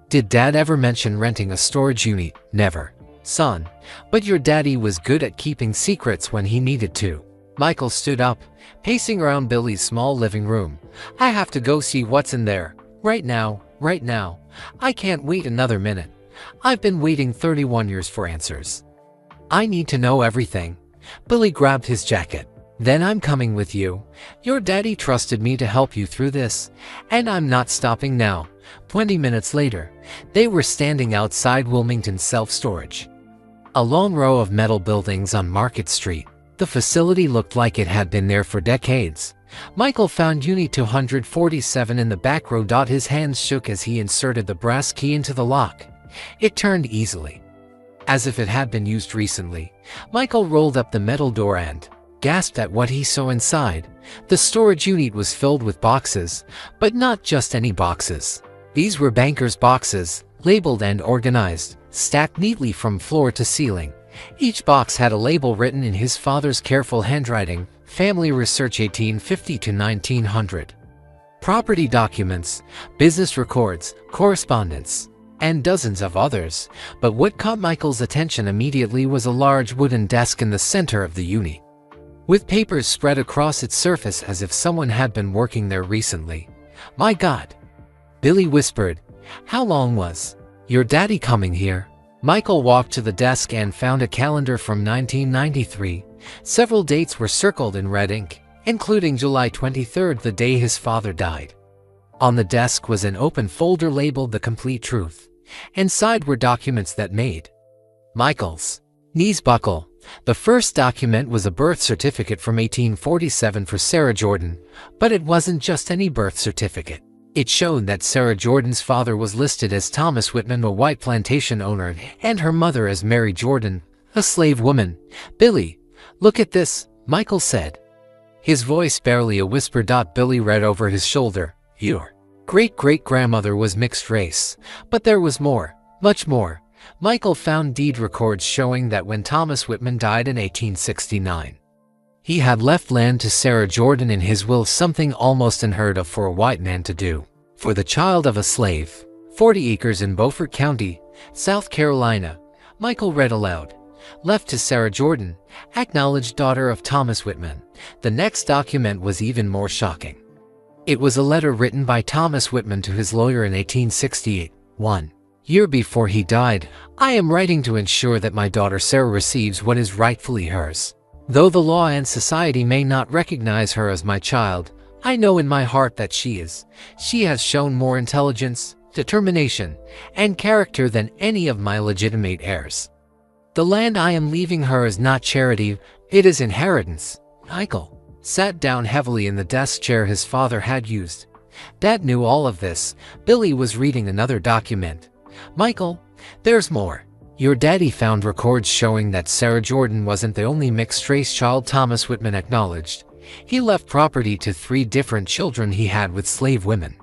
did Dad ever mention renting a storage unit? Never, son. But your daddy was good at keeping secrets when he needed to. Michael stood up, pacing around Billy's small living room. I have to go see what's in there. Right now. I can't wait another minute. I've been waiting 31 years for answers. I need to know everything. Billy grabbed his jacket. Then I'm coming with you. Your daddy trusted me to help you through this, and I'm not stopping now. 20 minutes later, they were standing outside Wilmington Self-Storage, a long row of metal buildings on Market Street. The facility looked like it had been there for decades. Michael found Unit 247 in the back row. His hands shook as he inserted the brass key into the lock. It turned easily, as if it had been used recently. Michael rolled up the metal door and gasped at what he saw inside. The storage unit was filled with boxes, but not just any boxes. These were bankers' boxes, labeled and organized, stacked neatly from floor to ceiling. Each box had a label written in his father's careful handwriting, Family Research 1850 to 1900. Property documents, business records, correspondence, and dozens of others. But what caught Michael's attention immediately was a large wooden desk in the center of the unit, with papers spread across its surface as if someone had been working there recently. My God, Billy whispered. How long was your daddy coming here? Michael walked to the desk and found a calendar from 1993. Several dates were circled in red ink, including July 23rd, the day his father died. On the desk was an open folder labeled The Complete Truth. Inside were documents that made Michael's knees buckle. The first document was a birth certificate from 1847 for Sarah Jordan, but it wasn't just any birth certificate. It showed that Sarah Jordan's father was listed as Thomas Whitman, a white plantation owner, and her mother as Mary Jordan, a slave woman. Billy, look at this, Michael said, his voice barely a whisper. Billy read over his shoulder. Your great-great-grandmother was mixed race. But there was more, much more. Michael found deed records showing that when Thomas Whitman died in 1869, he had left land to Sarah Jordan in his will, something almost unheard of for a white man to do. For the child of a slave, 40 acres in Beaufort County, South Carolina. Michael read aloud. left to Sarah Jordan, acknowledged daughter of Thomas Whitman. The next document was even more shocking. It was a letter written by Thomas Whitman to his lawyer in 1868. 1 year before he died, I am writing to ensure that my daughter Sarah receives what is rightfully hers. Though the law and society may not recognize her as my child, I know in my heart that she is. She has shown more intelligence, determination, and character than any of my legitimate heirs. The land I am leaving her is not charity, it is inheritance. Michael sat down heavily in the desk chair his father had used. Dad knew all of this. Billy was reading another document. Michael, there's more. Your daddy found records showing that Sarah Jordan wasn't the only mixed-race child Thomas Whitman acknowledged. He left property to 3 different children he had with slave women.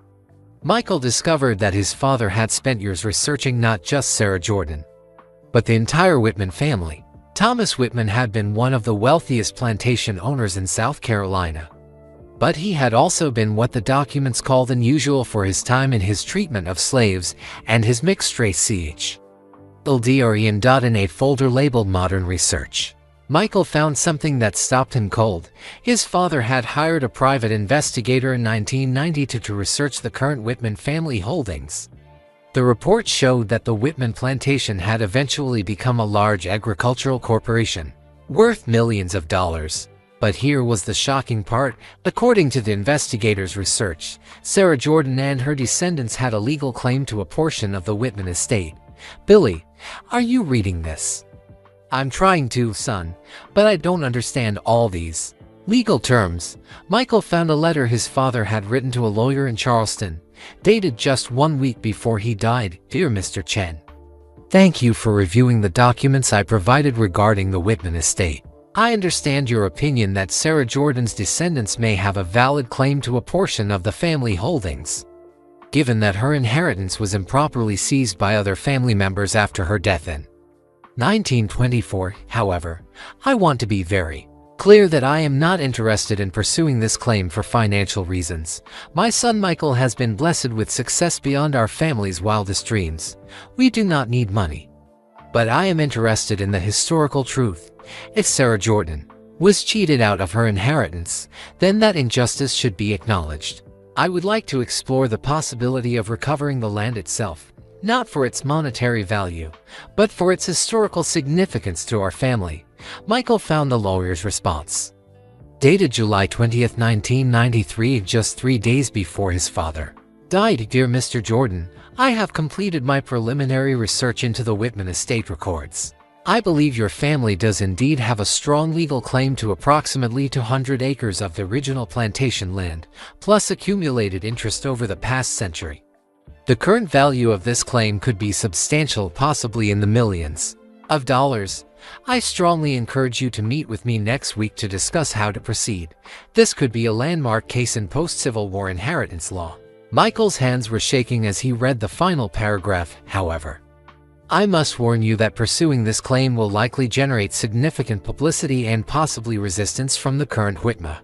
Michael discovered that his father had spent years researching not just Sarah Jordan, but the entire Whitman family. Thomas Whitman had been one of the wealthiest plantation owners in South Carolina. But he had also been what the documents called unusual for his time in his treatment of slaves and his mixed-race ch. in a folder labeled Modern Research. Michael found something that stopped him cold. His father had hired a private investigator in 1992 to research the current Whitman family holdings. The report showed that the Whitman plantation had eventually become a large agricultural corporation, worth millions of dollars. But here was the shocking part. According to the investigators' research, Sarah Jordan and her descendants had a legal claim to a portion of the Whitman estate. Billy, are you reading this? I'm trying to, son, but I don't understand all these legal terms. Michael found a letter his father had written to a lawyer in Charleston, dated just 1 week before he died. Dear Mr. Chen, thank you for reviewing the documents I provided regarding the Whitman estate. I understand your opinion that Sarah Jordan's descendants may have a valid claim to a portion of the family holdings, given that her inheritance was improperly seized by other family members after her death in 1924. However, I want to be very clear that I am not interested in pursuing this claim for financial reasons. My son Michael has been blessed with success beyond our family's wildest dreams. We do not need money. But I am interested in the historical truth. If Sarah Jordan was cheated out of her inheritance, then that injustice should be acknowledged. I would like to explore the possibility of recovering the land itself, not for its monetary value, but for its historical significance to our family. Michael found the lawyer's response, dated July 20, 1993, just 3 days before his father died. Dear Mr. Jordan, I have completed my preliminary research into the Whitman estate records. I believe your family does indeed have a strong legal claim to approximately 200 acres of the original plantation land, plus accumulated interest over the past century. The current value of this claim could be substantial, possibly in the millions of dollars. I strongly encourage you to meet with me next week to discuss how to proceed. This could be a landmark case in post-Civil War inheritance law. Michael's hands were shaking as he read the final paragraph. However, I must warn you that pursuing this claim will likely generate significant publicity and possibly resistance from the current Whitman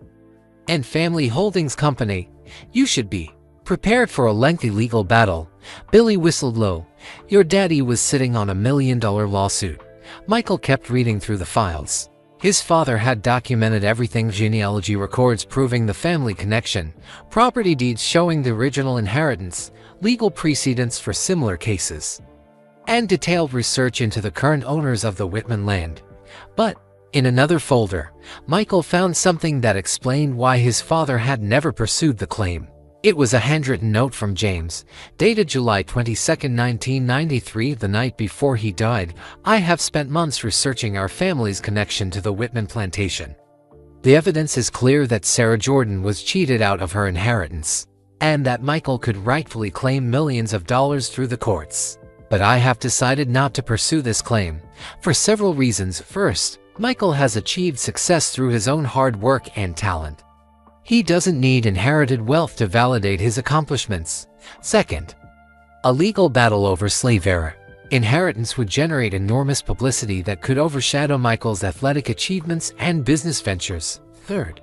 and Family Holdings Company. You should be prepared for a lengthy legal battle. Billy whistled low. Your daddy was sitting on $1 million lawsuit. Michael kept reading through the files. His father had documented everything: genealogy records proving the family connection, property deeds showing the original inheritance, legal precedents for similar cases, and detailed research into the current owners of the Whitman land. But in another folder, Michael found something that explained why his father had never pursued the claim. It was a handwritten note from James, dated July 22, 1993, the night before he died. I have spent months researching our family's connection to the Whitman plantation. The evidence is clear that Sarah Jordan was cheated out of her inheritance, and that Michael could rightfully claim millions of dollars through the courts. But I have decided not to pursue this claim, for several reasons. First, Michael has achieved success through his own hard work and talent. He doesn't need inherited wealth to validate his accomplishments. Second, a legal battle over slave-era inheritance would generate enormous publicity that could overshadow Michael's athletic achievements and business ventures. Third,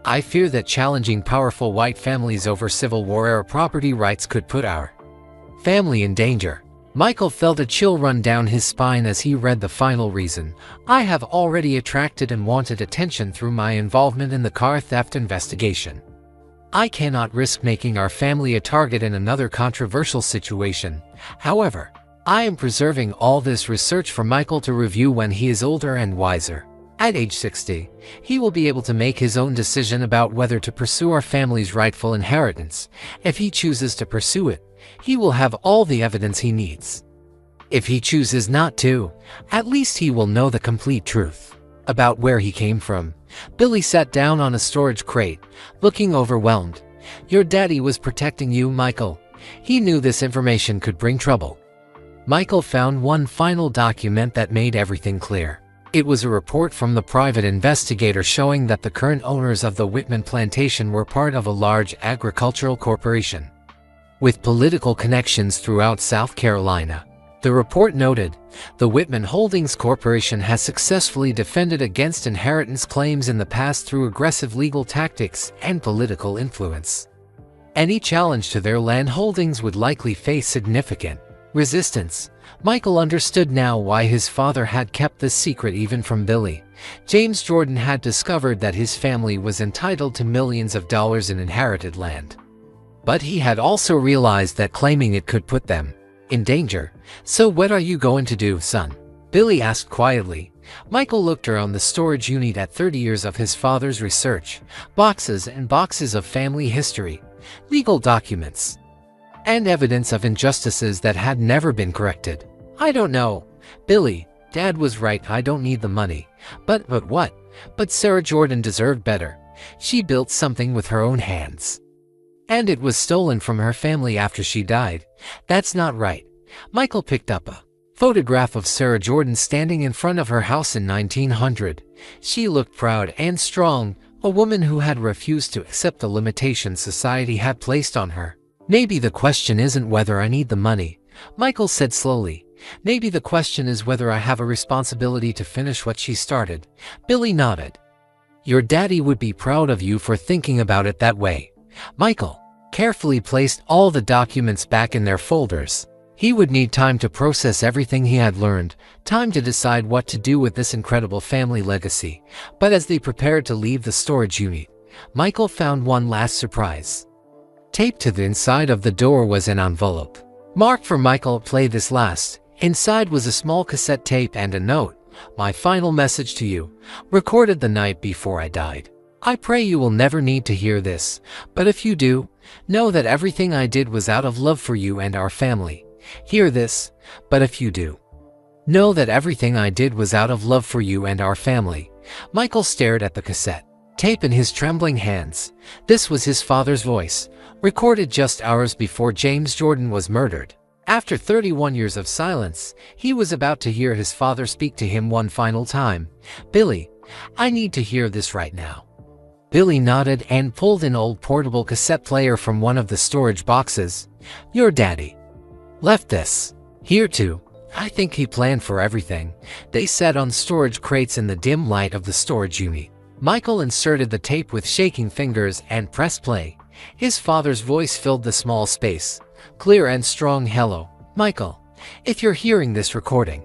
I fear that challenging powerful white families over Civil War-era property rights could put our family in danger. Michael felt a chill run down his spine as he read the final reason. I have already attracted and wanted attention through my involvement in the car theft investigation. I cannot risk making our family a target in another controversial situation. However, I am preserving all this research for Michael to review when he is older and wiser. At age 60, he will be able to make his own decision about whether to pursue our family's rightful inheritance. If he chooses to pursue it, he will have all the evidence he needs. If he chooses not to, at least he will know the complete truth about where he came from. Billy sat down on a storage crate, looking overwhelmed. Your daddy was protecting you, Michael. He knew this information could bring trouble. Michael found one final document that made everything clear. It was a report from the private investigator showing that the current owners of the Whitman plantation were part of a large agricultural corporation with political connections throughout South Carolina. The report noted, the Whitman Holdings Corporation has successfully defended against inheritance claims in the past through aggressive legal tactics and political influence. Any challenge to their land holdings would likely face significant resistance. Michael understood now why his father had kept this secret even from Billy. James Jordan had discovered that his family was entitled to millions of dollars in inherited land. But he had also realized that claiming it could put them in danger. So what are you going to do, son? Billy asked quietly. Michael looked around the storage unit at 30 years of his father's research, boxes and boxes of family history, legal documents, and evidence of injustices that had never been corrected. I don't know, Billy. Dad was right, I don't need the money. But what? But Sarah Jordan deserved better. She built something with her own hands. And it was stolen from her family after she died. That's not right. Michael picked up a photograph of Sarah Jordan standing in front of her house in 1900. She looked proud and strong, a woman who had refused to accept the limitations society had placed on her. Maybe the question isn't whether I need the money, Michael said slowly. Maybe the question is whether I have a responsibility to finish what she started. Billy nodded. Your daddy would be proud of you for thinking about it that way. Michael carefully placed all the documents back in their folders. He would need time to process everything he had learned, time to decide what to do with this incredible family legacy. But as they prepared to leave the storage unit, Michael found one last surprise. Taped to the inside of the door was an envelope marked for Michael, play this last. Inside was a small cassette tape and a note. My final message to you, recorded the night before I died. I pray you will never need to hear this, but if you do, know that everything I did was out of love for you and our family. Hear this, but if you do, know that everything I did was out of love for you and our family. Michael stared at the cassette tape in his trembling hands. This was his father's voice, recorded just hours before James Jordan was murdered. After 31 years of silence, he was about to hear his father speak to him one final time. Billy, I need to hear this right now. Billy nodded and pulled an old portable cassette player from one of the storage boxes. Your daddy left this here too. I think he planned for everything. They sat on storage crates in the dim light of the storage unit. Michael inserted the tape with shaking fingers and pressed play. His father's voice filled the small space, clear and strong. Hello, Michael. If you're hearing this recording,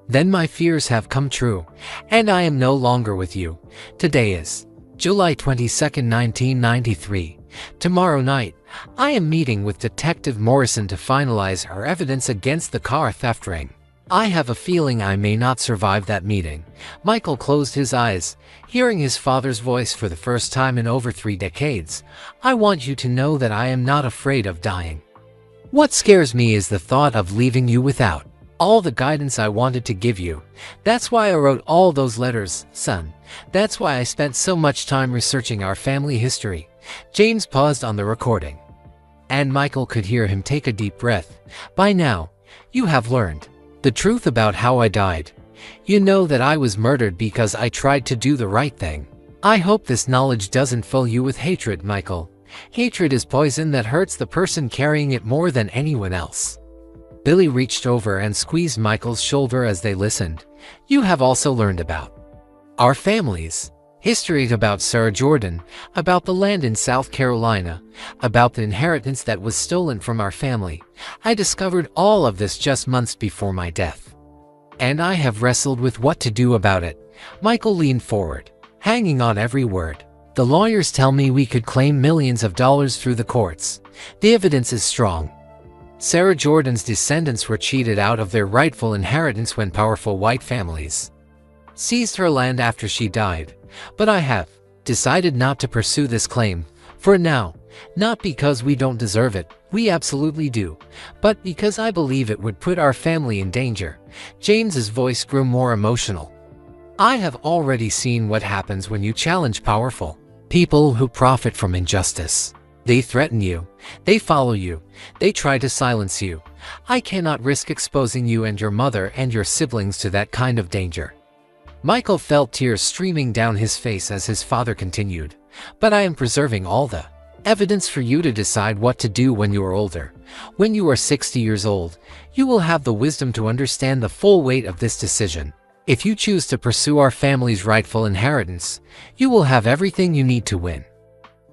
then my fears have come true, and I am no longer with you. Today is July 22nd, 1993. Tomorrow night, I am meeting with Detective Morrison to finalize our evidence against the car theft ring. I have a feeling I may not survive that meeting. Michael closed his eyes, hearing his father's voice for the first time in over 3 decades. I want you to know that I am not afraid of dying. What scares me is the thought of leaving you without all the guidance I wanted to give you. That's why I wrote all those letters, son. That's why I spent so much time researching our family history. James paused on the recording, and Michael could hear him take a deep breath. By now, you have learned the truth about how I died. You know that I was murdered because I tried to do the right thing. I hope this knowledge doesn't fill you with hatred, Michael. Hatred is poison that hurts the person carrying it more than anyone else. Billy reached over and squeezed Michael's shoulder as they listened. You have also learned about our family's History about Sarah Jordan, about the land in South Carolina, about the inheritance that was stolen from our family. I discovered all of this just months before my death. And I have wrestled with what to do about it. Michael leaned forward, hanging on every word. The lawyers tell me we could claim millions of dollars through the courts. The evidence is strong. Sarah Jordan's descendants were cheated out of their rightful inheritance when powerful white families seized her land after she died. But I have decided not to pursue this claim, for now, not because we don't deserve it, we absolutely do, but because I believe it would put our family in danger. James's voice grew more emotional. I have already seen what happens when you challenge powerful people who profit from injustice. They threaten you, they follow you, they try to silence you. I cannot risk exposing you and your mother and your siblings to that kind of danger. Michael felt tears streaming down his face as his father continued. But I am preserving all the evidence for you to decide what to do when you are older. When you are 60 years old, you will have the wisdom to understand the full weight of this decision. If you choose to pursue our family's rightful inheritance, you will have everything you need to win.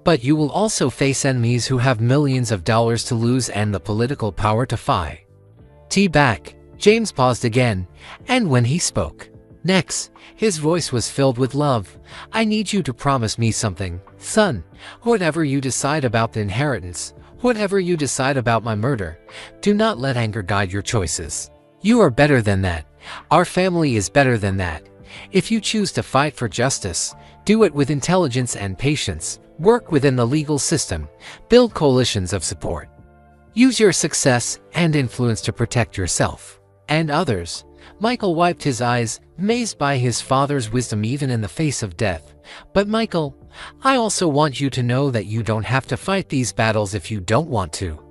But you will also face enemies who have millions of dollars to lose and the political power to fight back. James paused again, and when he spoke next, his voice was filled with love. I need you to promise me something, son. Whatever you decide about the inheritance, whatever you decide about my murder, do not let anger guide your choices. You are better than that. Our family is better than that. If you choose to fight for justice, do it with intelligence and patience. Work within the legal system. Build coalitions of support. Use your success and influence to protect yourself and others. Michael wiped his eyes, amazed by his father's wisdom even in the face of death. But Michael, I also want you to know that you don't have to fight these battles if you don't want to.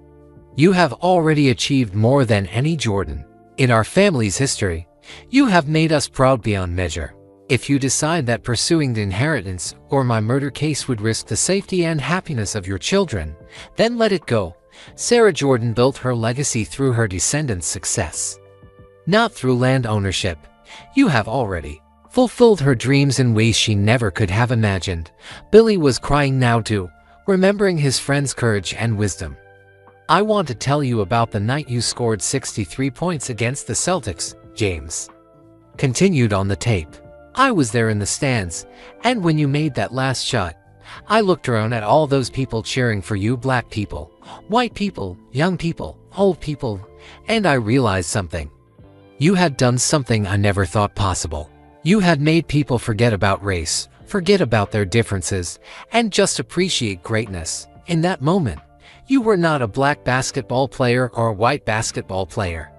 You have already achieved more than any Jordan in our family's history. You have made us proud beyond measure. If you decide that pursuing the inheritance or my murder case would risk the safety and happiness of your children, then let it go. Sarah Jordan built her legacy through her descendants' success, not through land ownership. You have already fulfilled her dreams in ways she never could have imagined. Billy was crying now too, remembering his friend's courage and wisdom. I want to tell you about the night you scored 63 points against the Celtics, James continued on the tape. I was there in the stands, and when you made that last shot, I looked around at all those people cheering for you, black people, white people, young people, old people, and I realized something. You had done something I never thought possible. You had made people forget about race, forget about their differences, and just appreciate greatness. In that moment, you were not a black basketball player or a white basketball player.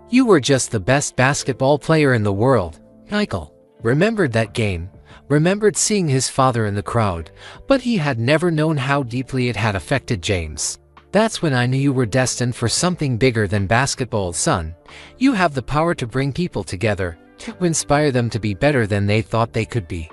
You were just the best basketball player in the world. Michael remembered that game, remembered seeing his father in the crowd, but he had never known how deeply it had affected James. That's when I knew you were destined for something bigger than basketball, son. You have the power to bring people together, to inspire them to be better than they thought they could be.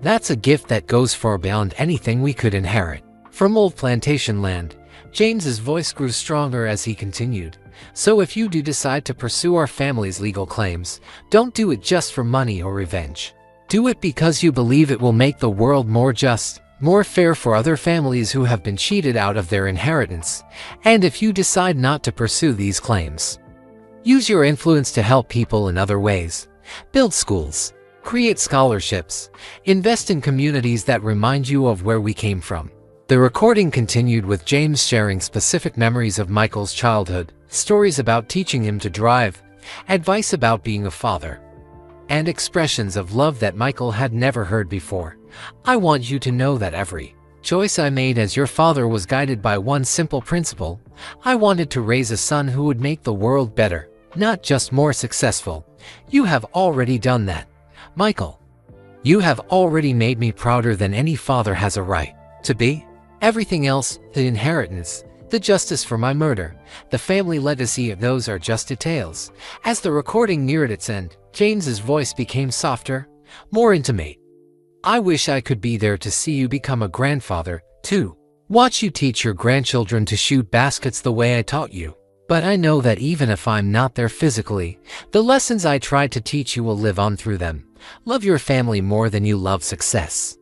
That's a gift that goes far beyond anything we could inherit. From old plantation land, James's voice grew stronger as he continued. So if you do decide to pursue our family's legal claims, don't do it just for money or revenge. Do it because you believe it will make the world more just, more fair for other families who have been cheated out of their inheritance. And if you decide not to pursue these claims, use your influence to help people in other ways. Build schools, create scholarships, invest in communities that remind you of where we came from. The recording continued with James sharing specific memories of Michael's childhood, stories about teaching him to drive, advice about being a father, and expressions of love that Michael had never heard before. I want you to know that every choice I made as your father was guided by one simple principle. I wanted to raise a son who would make the world better, not just more successful. You have already done that, Michael. You have already made me prouder than any father has a right to be. Everything else, the inheritance, the justice for my murder, the family legacy, those are just details. As the recording neared its end, James's voice became softer, more intimate. I wish I could be there to see you become a grandfather, too. Watch you teach your grandchildren to shoot baskets the way I taught you. But I know that even if I'm not there physically, the lessons I tried to teach you will live on through them. Love your family more than you love success.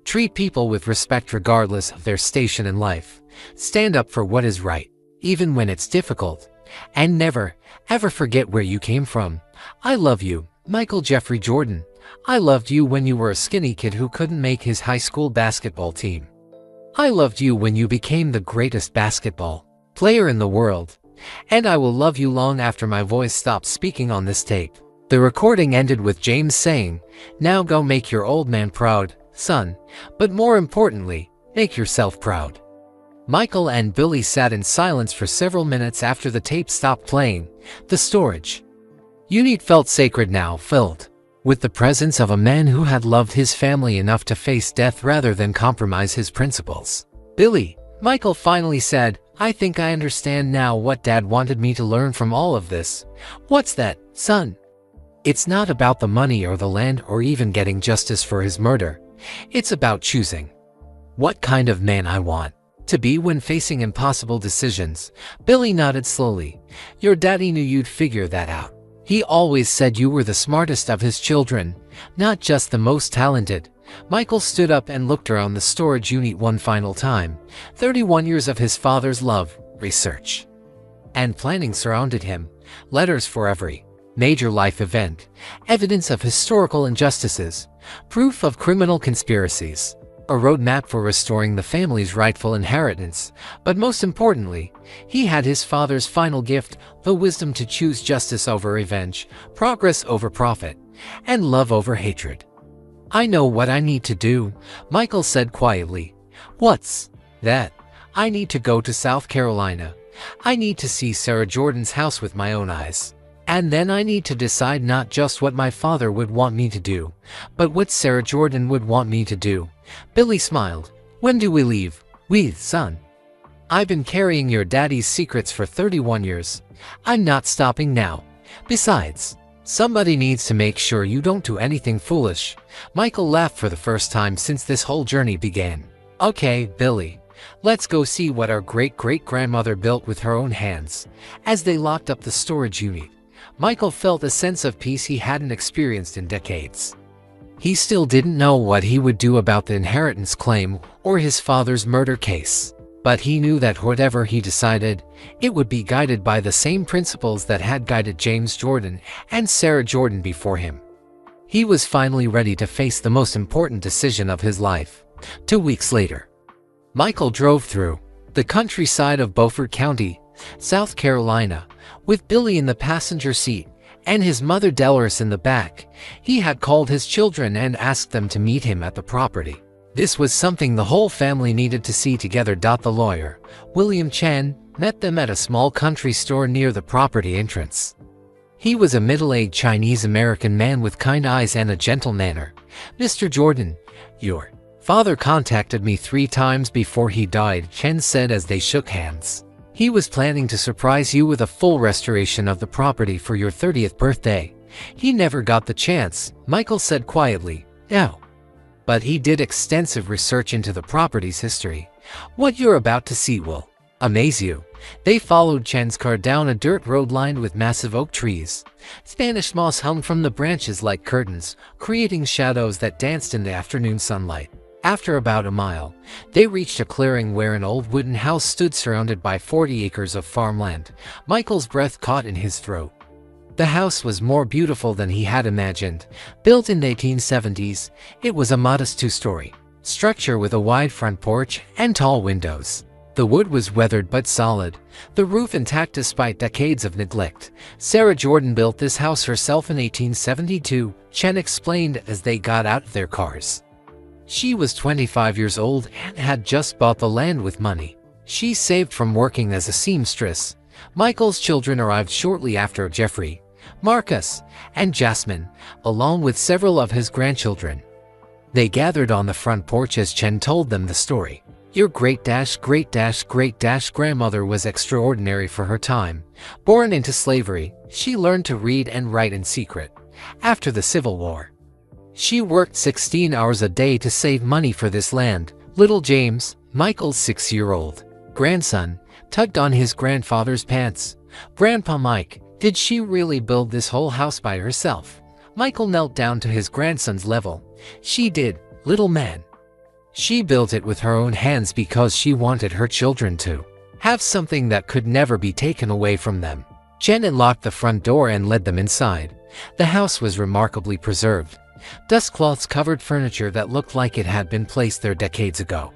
Treat people with respect regardless of their station in life. Stand up for what is right, even when it's difficult. And never, ever forget where you came from. I love you, Michael Jeffrey Jordan. I loved you when you were a skinny kid who couldn't make his high school basketball team. I loved you when you became the greatest basketball player in the world. And I will love you long after my voice stops speaking on this tape. The recording ended with James saying, "Now go make your old man proud, son, but more importantly, make yourself proud." Michael and Billy sat in silence for several minutes after the tape stopped playing. The storage unit felt sacred now, filled with the presence of a man who had loved his family enough to face death rather than compromise his principles. "Billy," Michael finally said, "I think I understand now what Dad wanted me to learn from all of this." "What's that, son?" "It's not about the money or the land or even getting justice for his murder. It's about choosing what kind of man I want to be when facing impossible decisions." Billy nodded slowly. "Your daddy knew you'd figure that out. He always said you were the smartest of his children, not just the most talented." Michael stood up and looked around the storage unit one final time. 31 years of his father's love, research, and planning surrounded him. Letters for every major life event, evidence of historical injustices, proof of criminal conspiracies, a roadmap for restoring the family's rightful inheritance. But most importantly, he had his father's final gift, the wisdom to choose justice over revenge, progress over profit, and love over hatred. "I know what I need to do," Michael said quietly. "What's that?" "I need to go to South Carolina. I need to see Sarah Jordan's house with my own eyes. And then I need to decide not just what my father would want me to do, but what Sarah Jordan would want me to do." Billy smiled. "When do we leave?" "We, son. I've been carrying your daddy's secrets for 31 years. I'm not stopping now. Besides, somebody needs to make sure you don't do anything foolish." Michael laughed for the first time since this whole journey began. "Okay, Billy. Let's go see what our great-great-grandmother built with her own hands." As they locked up the storage unit, Michael felt a sense of peace he hadn't experienced in decades. He still didn't know what he would do about the inheritance claim or his father's murder case, but he knew that whatever he decided, it would be guided by the same principles that had guided James Jordan and Sarah Jordan before him. He was finally ready to face the most important decision of his life. 2 weeks later, Michael drove through the countryside of Beaufort County, South Carolina, with Billy in the passenger seat and his mother Dolores in the back. He had called his children and asked them to meet him at the property. This was something the whole family needed to see together. The lawyer, William Chen, met them at a small country store near the property entrance. He was a middle-aged Chinese-American man with kind eyes and a gentle manner. "Mr. Jordan, your father contacted me 3 times before he died," Chen said as they shook hands. "He was planning to surprise you with a full restoration of the property for your 30th birthday. He never got the chance," Michael said quietly. "No. But he did extensive research into the property's history. What you're about to see will amaze you." They followed Chen's car down a dirt road lined with massive oak trees. Spanish moss hung from the branches like curtains, creating shadows that danced in the afternoon sunlight. After about a mile, they reached a clearing where an old wooden house stood surrounded by 40 acres of farmland. Michael's breath caught in his throat. The house was more beautiful than he had imagined. Built in the 1870s, it was a modest 2-story structure with a wide front porch and tall windows. The wood was weathered but solid, the roof intact despite decades of neglect. Sarah Jordan built this house herself in 1872, Chen explained as they got out of their cars. She was 25 years old and had just bought the land with money she saved from working as a seamstress. Michael's children arrived shortly after: Jeffrey, Marcus, and Jasmine, along with several of his grandchildren. They gathered on the front porch as Chen told them the story. "Your great-great-grandmother was extraordinary for her time. Born into slavery, she learned to read and write in secret. After the Civil War, she worked 16 hours a day to save money for this land." Little James, Michael's 6-year-old grandson, tugged on his grandfather's pants. "Grandpa Mike, did she really build this whole house by herself?" Michael knelt down to his grandson's level. "She did, little man. She built it with her own hands because she wanted her children to have something that could never be taken away from them." Chen unlocked the front door and led them inside. The house was remarkably preserved. Dust cloths covered furniture that looked like it had been placed there decades ago.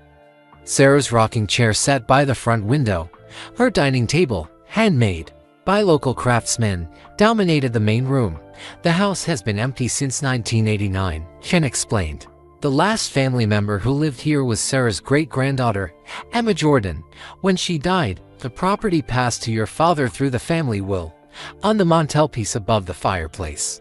Sarah's rocking chair sat by the front window. Her dining table, handmade by local craftsmen, dominated the main room. "The house has been empty since 1989, Chen explained. "The last family member who lived here was Sarah's great-granddaughter, Emma Jordan. When she died, the property passed to your father through the family will." On the mantelpiece above the fireplace,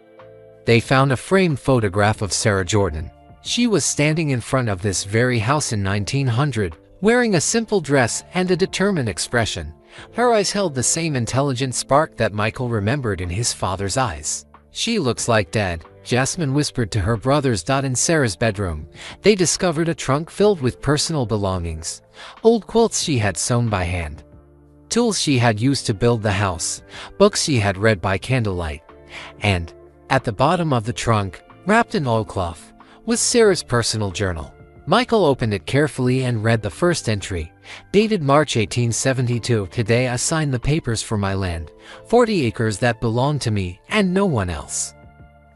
they found a framed photograph of Sarah Jordan. She was standing in front of this very house in 1900, wearing a simple dress and a determined expression. Her eyes held the same intelligent spark that Michael remembered in his father's eyes. "She looks like Dad," Jasmine whispered to her brothers. In Sarah's bedroom, they discovered a trunk filled with personal belongings, old quilts she had sewn by hand, tools she had used to build the house, books she had read by candlelight, and, at the bottom of the trunk, wrapped in oilcloth, was Sarah's personal journal. Michael opened it carefully and read the first entry, dated March 1872. "Today I signed the papers for my land, 40 acres that belong to me and no one else.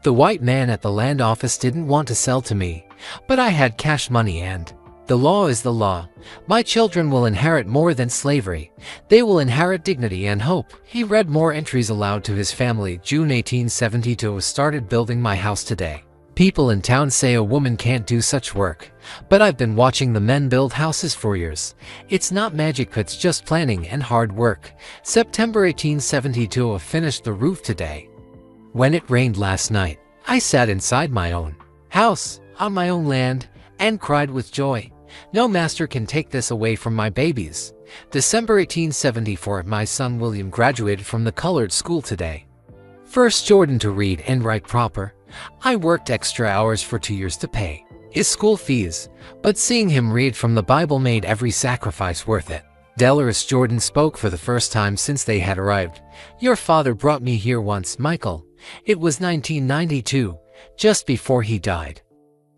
The white man at the land office didn't want to sell to me, but I had cash money and the law is the law. My children will inherit more than slavery. They will inherit dignity and hope." He read more entries aloud to his family. "June 1872. Started building my house today. People in town say a woman can't do such work, but I've been watching the men build houses for years. It's not magic, it's just planning and hard work." September 1872. Finished the roof today. When it rained last night, I sat inside my own house, on my own land, and cried with joy. No master can take this away from my babies. December 1874. My son William graduated from the colored school today. First Jordan to read and write proper. I worked extra hours for 2 years to pay his school fees, but seeing him read from the Bible made every sacrifice worth it. Dolores Jordan spoke for the first time since they had arrived. "Your father brought me here once, Michael. It was 1992, just before he died.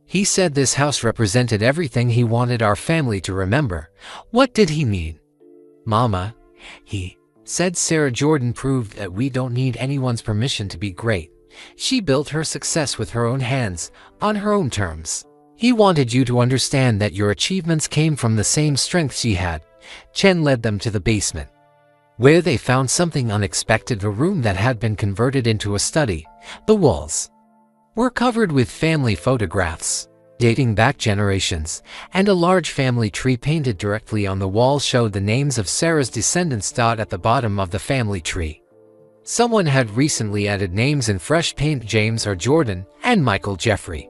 He said this house represented everything he wanted our family to remember." "What did he mean?" "Mama, he said Sarah Jordan proved that we don't need anyone's permission to be great. She built her success with her own hands, on her own terms. He wanted you to understand that your achievements came from the same strength she had." Chen led them to the basement, where they found something unexpected, a room that had been converted into a study. The walls were covered with family photographs, dating back generations, and a large family tree painted directly on the wall showed the names of Sarah's descendants. At the bottom of the family tree, someone had recently added names in fresh paint: James R. Jordan and Michael Jeffrey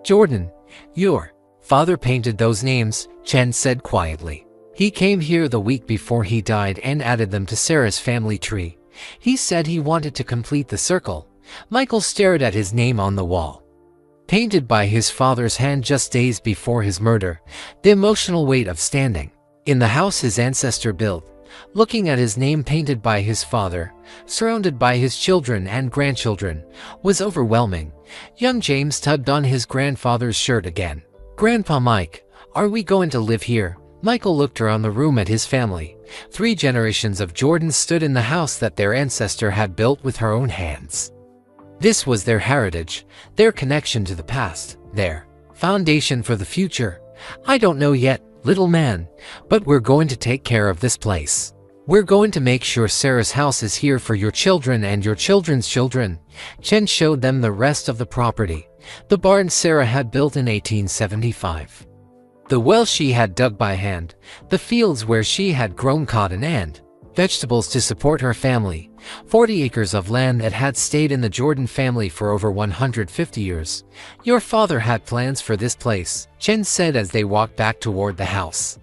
Jordan. "Your father painted those names," Chen said quietly. "He came here the week before he died and added them to Sarah's family tree. He said he wanted to complete the circle." Michael stared at his name on the wall, painted by his father's hand just days before his murder. The emotional weight of standing in the house his ancestor built, looking at his name painted by his father, surrounded by his children and grandchildren, was overwhelming. Young James tugged on his grandfather's shirt again. "Grandpa Mike, are we going to live here?" Michael looked around the room at his family. 3 generations of Jordans stood in the house that their ancestor had built with her own hands. This was their heritage, their connection to the past, their foundation for the future. "I don't know yet, little man, but we're going to take care of this place. We're going to make sure Sarah's house is here for your children and your children's children." Chen showed them the rest of the property. The barn Sarah had built in 1875. The well she had dug by hand, the fields where she had grown cotton and vegetables to support her family, 40 acres of land that had stayed in the Jordan family for over 150 years. "Your father had plans for this place," Chen said as they walked back toward the house.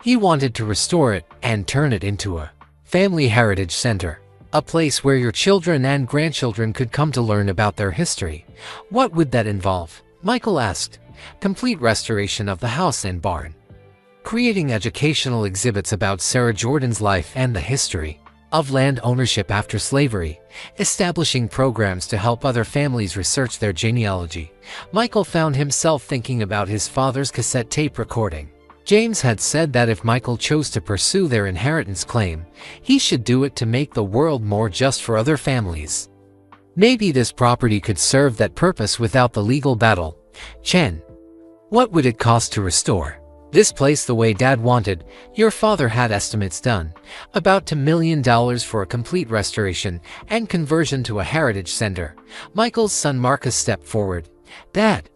"He wanted to restore it and turn it into a family heritage center, a place where your children and grandchildren could come to learn about their history." "What would that involve?" Michael asked. "Complete restoration of the house and barn. creating educational exhibits about Sarah Jordan's life and the history of land ownership after slavery, establishing programs to help other families research their genealogy. Michael found himself thinking about his father's cassette tape recording. James had said that if Michael chose to pursue their inheritance claim, he should do it to make the world more just for other families. Maybe this property could serve that purpose without the legal battle. Chen, what would it cost to restore this place the way Dad wanted? Your father had estimates done, about $2 million for a complete restoration and conversion to a heritage center. Michael's son Marcus stepped forward. Dad,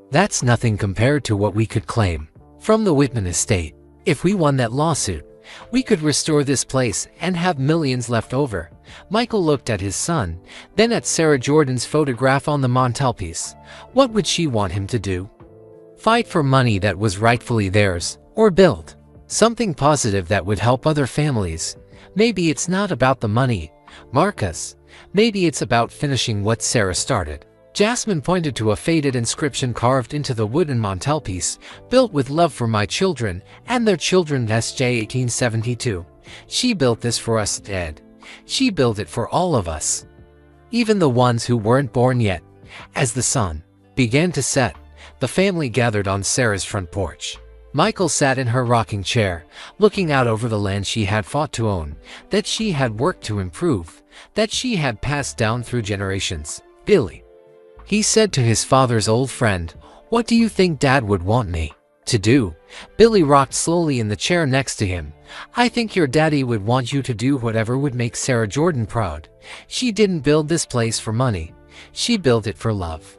that's nothing compared to what we could claim from the Whitman estate. If we won that lawsuit, we could restore this place and have millions left over. Michael looked at his son, then at Sarah Jordan's photograph on the mantelpiece. What would she want him to do? Fight for money that was rightfully theirs, or build something positive that would help other families? Maybe it's not about the money, Marcus. Maybe it's about finishing what Sarah started. Jasmine pointed to a faded inscription carved into the wooden mantelpiece, built with love for my children and their children. S.J. 1872. She built this for us, Dad. She built it for all of us, even the ones who weren't born yet. As the sun began to set, the family gathered on Sarah's front porch. Michael sat in her rocking chair, looking out over the land she had fought to own, that she had worked to improve, that she had passed down through generations. Billy, he said to his father's old friend, what do you think Dad would want me to do? Billy rocked slowly in the chair next to him. I think your daddy would want you to do whatever would make Sarah Jordan proud. She didn't build this place for money. She built it for love.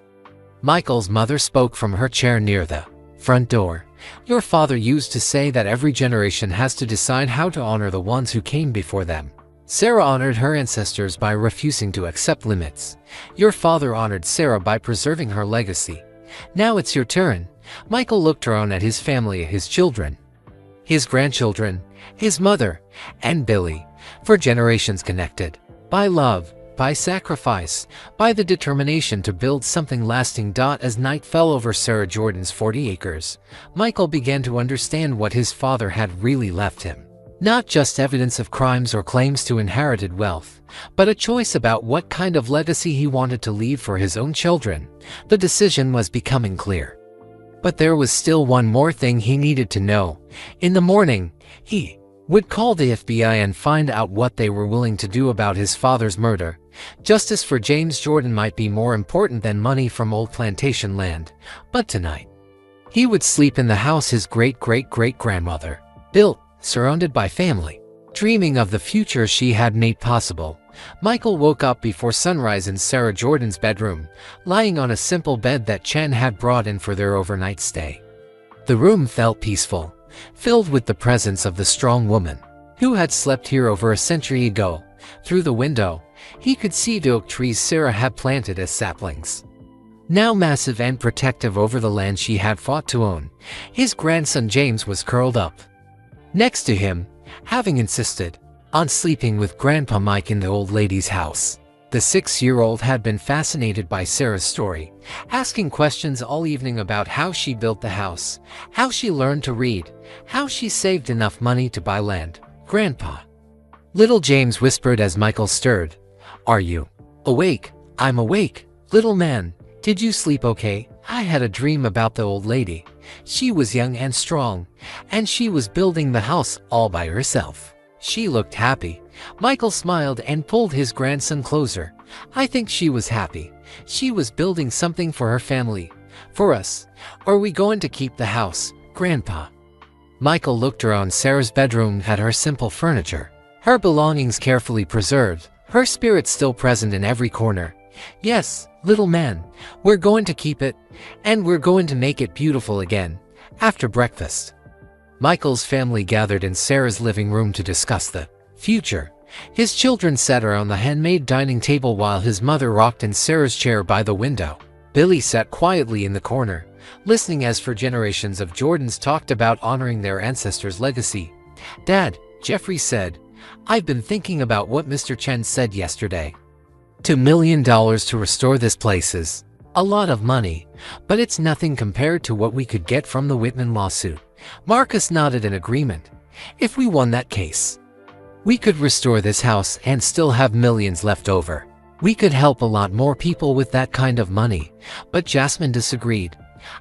Michael's mother spoke from her chair near the front door. Your father used to say that every generation has to decide how to honor the ones who came before them. Sarah honored her ancestors by refusing to accept limits. Your father honored Sarah by preserving her legacy. Now it's your turn. Michael looked around at his family, his children, his grandchildren, his mother, and Billy, for generations connected by love, by sacrifice, by the determination to build something lasting. As night fell over Sarah Jordan's 40 acres, Michael began to understand what his father had really left him. Not just evidence of crimes or claims to inherited wealth, but a choice about what kind of legacy he wanted to leave for his own children. The decision was becoming clear. But there was still one more thing he needed to know. In the morning, he would call the FBI and find out what they were willing to do about his father's murder. Justice for James Jordan might be more important than money from old plantation land. But tonight, he would sleep in the house his great-great-great-grandmother built, surrounded by family, dreaming of the future she had made possible. Michael woke up before sunrise in Sarah Jordan's bedroom, lying on a simple bed that Chen had brought in for their overnight stay. The room felt peaceful, filled with the presence of the strong woman who had slept here over a century ago. Through the window, he could see the oak trees Sarah had planted as saplings, now massive and protective over the land she had fought to own. His grandson James was curled up next to him, having insisted on sleeping with Grandpa Mike in the old lady's house. The 6-year-old had been fascinated by Sarah's story, asking questions all evening about how she built the house, how she learned to read, how she saved enough money to buy land. Grandpa, little James whispered as Michael stirred. Are you awake? I'm awake. Little man, did you sleep okay? I had a dream about the old lady. She was young and strong, and she was building the house all by herself. She looked happy. Michael smiled and pulled his grandson closer. I think she was happy. She was building something for her family. For us. Are we going to keep the house, Grandpa? Michael looked around Sarah's bedroom at her simple furniture, her belongings carefully preserved, her spirit still present in every corner. Yes, little man, we're going to keep it, and we're going to make it beautiful again. After breakfast, Michael's family gathered in Sarah's living room to discuss the future. His children sat around the handmade dining table while his mother rocked in Sarah's chair by the window. Billy sat quietly in the corner, listening as for generations of Jordans talked about honoring their ancestors' legacy. Dad, Jeffrey said, I've been thinking about what Mr. Chen said yesterday. $2 million to restore this place is A lot of money, but it's nothing compared to what we could get from the Whitman lawsuit. Marcus nodded in agreement. If we won that case, we could restore this house and still have millions left over. We could help a lot more people with that kind of money, but Jasmine disagreed.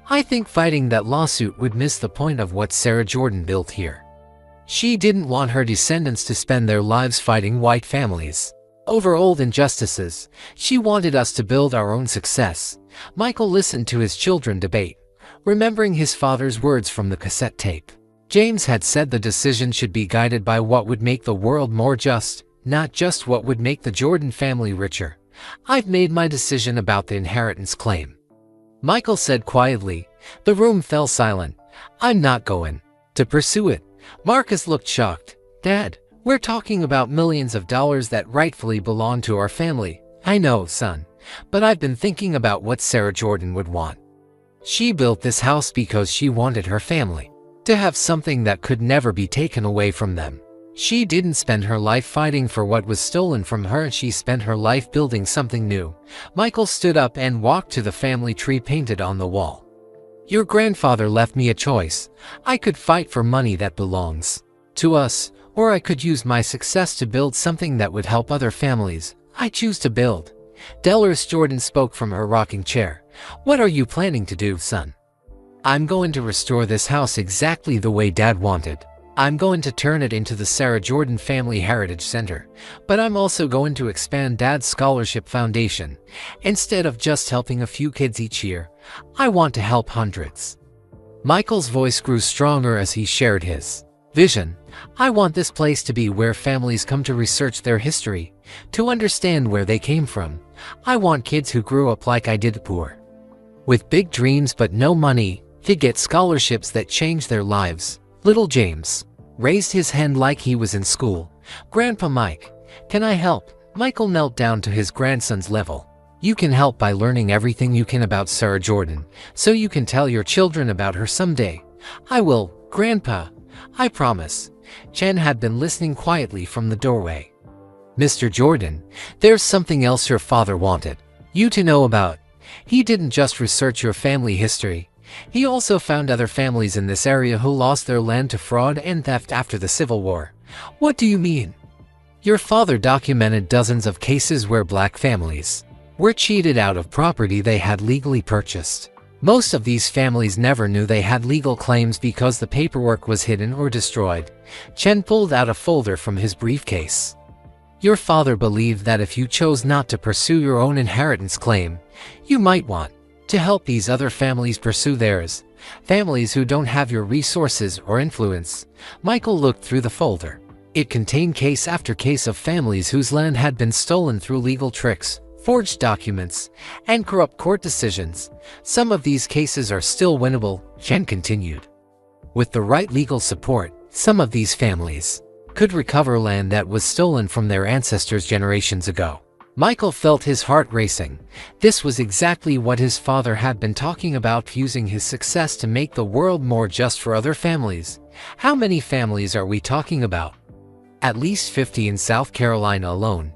I think fighting that lawsuit would miss the point of what Sarah Jordan built here. She didn't want her descendants to spend their lives fighting white families over old injustices. She wanted us to build our own success. Michael listened to his children debate, remembering his father's words from the cassette tape. James had said the decision should be guided by what would make the world more just, not just what would make the Jordan family richer. I've made my decision about the inheritance claim, Michael said quietly. The room fell silent. I'm not going to pursue it. Marcus looked shocked. Dad, we're talking about millions of dollars that rightfully belong to our family. I know, son, but I've been thinking about what Sarah Jordan would want. She built this house because she wanted her family to have something that could never be taken away from them. She didn't spend her life fighting for what was stolen from her. She spent her life building something new. Michael stood up and walked to the family tree painted on the wall. Your grandfather left me a choice. I could fight for money that belongs to us, or I could use my success to build something that would help other families. I choose to build. Dolores Jordan spoke from her rocking chair. What are you planning to do, son? I'm going to restore this house exactly the way Dad wanted. I'm going to turn it into the Sarah Jordan Family Heritage Center, but I'm also going to expand Dad's scholarship foundation. Instead of just helping a few kids each year, I want to help hundreds. Michael's voice grew stronger as he shared his vision. I want this place to be where families come to research their history, to understand where they came from. I want kids who grew up like I did, poor, with big dreams but no money, to get scholarships that change their lives. Little James raised his hand like he was in school. Grandpa Mike, can I help? Michael knelt down to his grandson's level. You can help by learning everything you can about Sarah Jordan, so you can tell your children about her someday. I will, Grandpa. I promise. Chen had been listening quietly from the doorway. Mr. Jordan, there's something else your father wanted you to know about. He didn't just research your family history. He also found other families in this area who lost their land to fraud and theft after the Civil War. What do you mean? Your father documented dozens of cases where black families were cheated out of property they had legally purchased. Most of these families never knew they had legal claims because the paperwork was hidden or destroyed. Chen pulled out a folder from his briefcase. Your father believed that if you chose not to pursue your own inheritance claim, you might want to help these other families pursue theirs, families who don't have your resources or influence. Michael looked through the folder. It contained case after case of families whose land had been stolen through legal tricks, forged documents, and corrupt court decisions. Some of these cases are still winnable, Chen continued. With the right legal support, some of these families could recover land that was stolen from their ancestors generations ago. Michael felt his heart racing. This was exactly what his father had been talking about, using his success to make the world more just for other families. How many families are we talking about? At least 50 in South Carolina alone.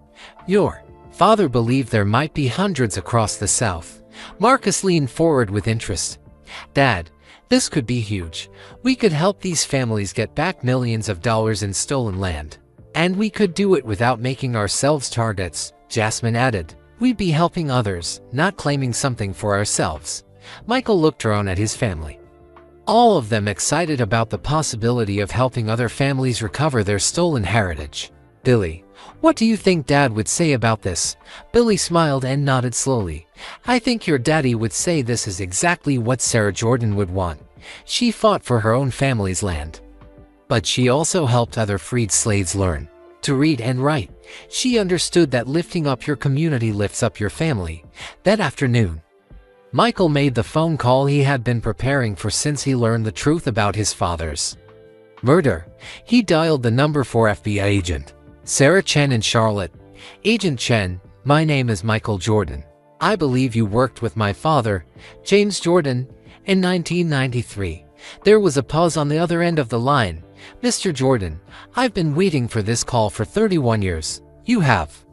Your father believed there might be hundreds across the South. Marcus leaned forward with interest. Dad, this could be huge. We could help these families get back millions of dollars in stolen land. And we could do it without making ourselves targets. Jasmine added, we'd be helping others, not claiming something for ourselves. Michael looked around at his family, all of them excited about the possibility of helping other families recover their stolen heritage. Billy, what do you think Dad would say about this? Billy smiled and nodded slowly. I think your daddy would say this is exactly what Sarah Jordan would want. She fought for her own family's land, but she also helped other freed slaves learn to read and write. She understood that lifting up your community lifts up your family. That afternoon, Michael made the phone call he had been preparing for since he learned the truth about his father's murder. He dialed the number for FBI agent Sarah Chen in Charlotte. Agent Chen, my name is Michael Jordan. I believe you worked with my father, James Jordan, in 1993. There was a pause on the other end of the line. Mr. Jordan, I've been waiting for this call for 31 years. You have.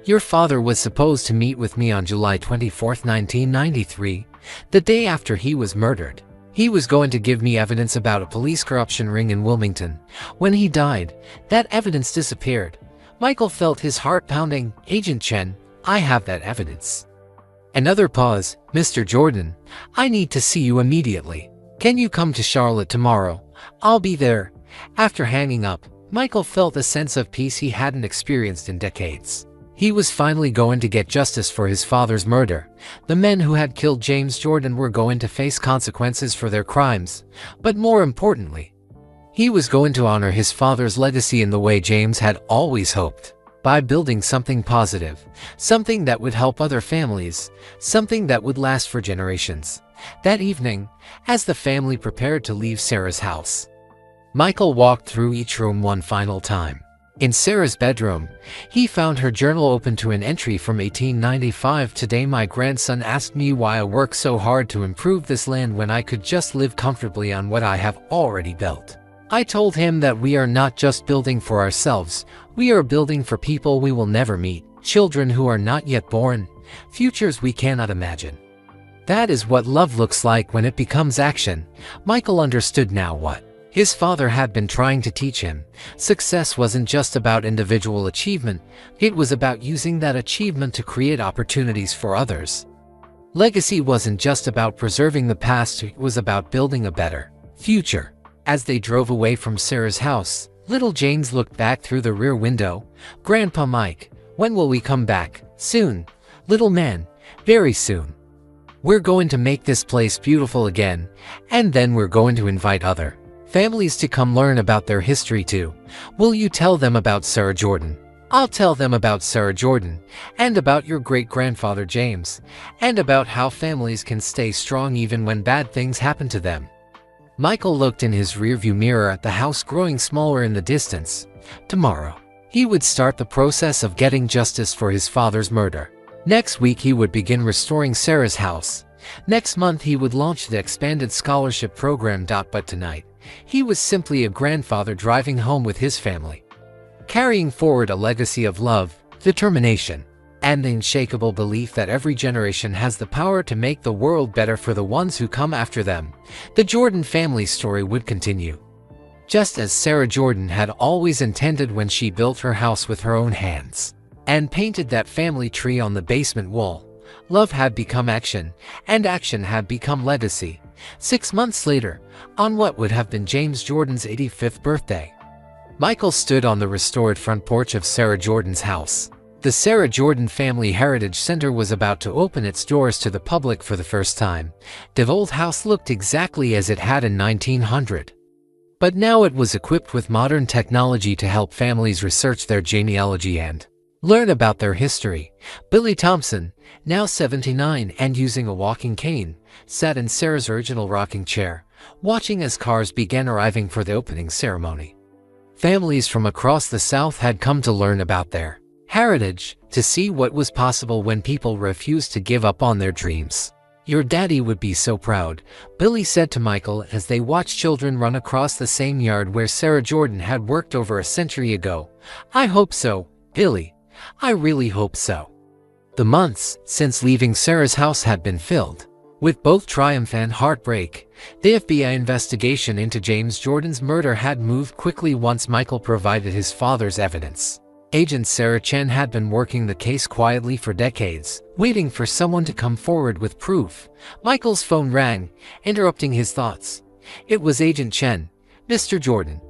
Your father was supposed to meet with me on July 24, 1993, the day after he was murdered. He was going to give me evidence about a police corruption ring in Wilmington. When he died, that evidence disappeared. Michael felt his heart pounding. Agent Chen, I have that evidence. Another pause. Mr. Jordan, I need to see you immediately. Can you come to Charlotte tomorrow? I'll be there. After hanging up, Michael felt a sense of peace he hadn't experienced in decades. He was finally going to get justice for his father's murder. The men who had killed James Jordan were going to face consequences for their crimes. But more importantly, he was going to honor his father's legacy in the way James had always hoped. By building something positive, something that would help other families, something that would last for generations. That evening, as the family prepared to leave Sarah's house, Michael walked through each room one final time. In Sarah's bedroom, he found her journal open to an entry from 1895. Today my grandson asked me why I work so hard to improve this land when I could just live comfortably on what I have already built. I told him that we are not just building for ourselves, we are building for people we will never meet, children who are not yet born, futures we cannot imagine. That is what love looks like when it becomes action. Michael understood now what his father had been trying to teach him. Success wasn't just about individual achievement, it was about using that achievement to create opportunities for others. Legacy wasn't just about preserving the past, it was about building a better future. As they drove away from Sarah's house, little James looked back through the rear window. Grandpa Mike, when will we come back? Soon. Little man, very soon. We're going to make this place beautiful again, and then we're going to invite other families to come learn about their history too. Will you tell them about Sarah Jordan? I'll tell them about Sarah Jordan, and about your great-grandfather James, and about how families can stay strong even when bad things happen to them. Michael looked in his rearview mirror at the house growing smaller in the distance. Tomorrow, he would start the process of getting justice for his father's murder. Next week he would begin restoring Sarah's house. Next month he would launch the expanded scholarship program. But tonight, he was simply a grandfather driving home with his family, carrying forward a legacy of love, determination, and the unshakable belief that every generation has the power to make the world better for the ones who come after them. The Jordan family story would continue, just as Sarah Jordan had always intended when she built her house with her own hands and painted that family tree on the basement wall. Love had become action, and action had become legacy. 6 months later, on what would have been James Jordan's 85th birthday, Michael stood on the restored front porch of Sarah Jordan's house. The Sarah Jordan Family Heritage Center was about to open its doors to the public for the first time. The old house looked exactly as it had in 1900. But now it was equipped with modern technology to help families research their genealogy and learn about their history. Billy Thompson, now 79 and using a walking cane, sat in Sarah's original rocking chair, watching as cars began arriving for the opening ceremony. Families from across the South had come to learn about their heritage, to see what was possible when people refused to give up on their dreams. Your daddy would be so proud, Billy said to Michael as they watched children run across the same yard where Sarah Jordan had worked over a century ago. I hope so, Billy. I really hope so. The months since leaving Sarah's house had been filled with both triumph and heartbreak. The FBI investigation into James Jordan's murder had moved quickly once Michael provided his father's evidence. Agent Sarah Chen had been working the case quietly for decades, waiting for someone to come forward with proof. Michael's phone rang, interrupting his thoughts. It was Agent Chen. Mr. Jordan,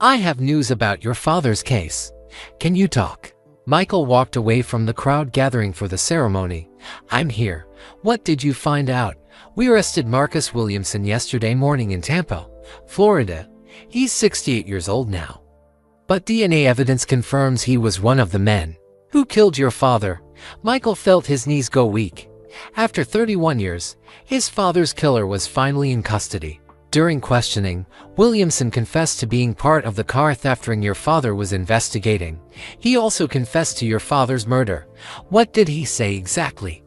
I have news about your father's case. Can you talk? Michael walked away from the crowd gathering for the ceremony. I'm here. What did you find out? We arrested Marcus Williamson yesterday morning in Tampa, Florida. He's 68 years old now. But DNA evidence confirms he was one of the men who killed your father. Michael felt his knees go weak. After 31 years, his father's killer was finally in custody. During questioning, Williamson confessed to being part of the car theft ring your father was investigating. He also confessed to your father's murder. What did he say exactly?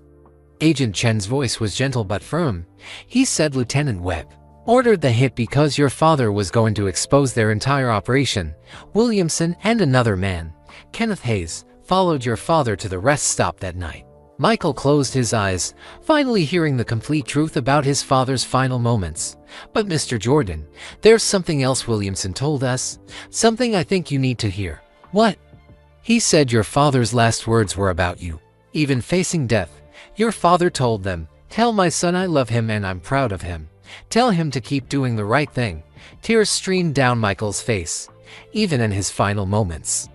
Agent Chen's voice was gentle but firm. He said Lieutenant Webb ordered the hit because your father was going to expose their entire operation. Williamson and another man, Kenneth Hayes, followed your father to the rest stop that night. Michael closed his eyes, finally hearing the complete truth about his father's final moments. But Mr. Jordan, there's something else Williamson told us. Something I think you need to hear. What? He said your father's last words were about you. Even facing death, your father told them, "Tell my son I love him and I'm proud of him. Tell him to keep doing the right thing." Tears streamed down Michael's face, even in his final moments.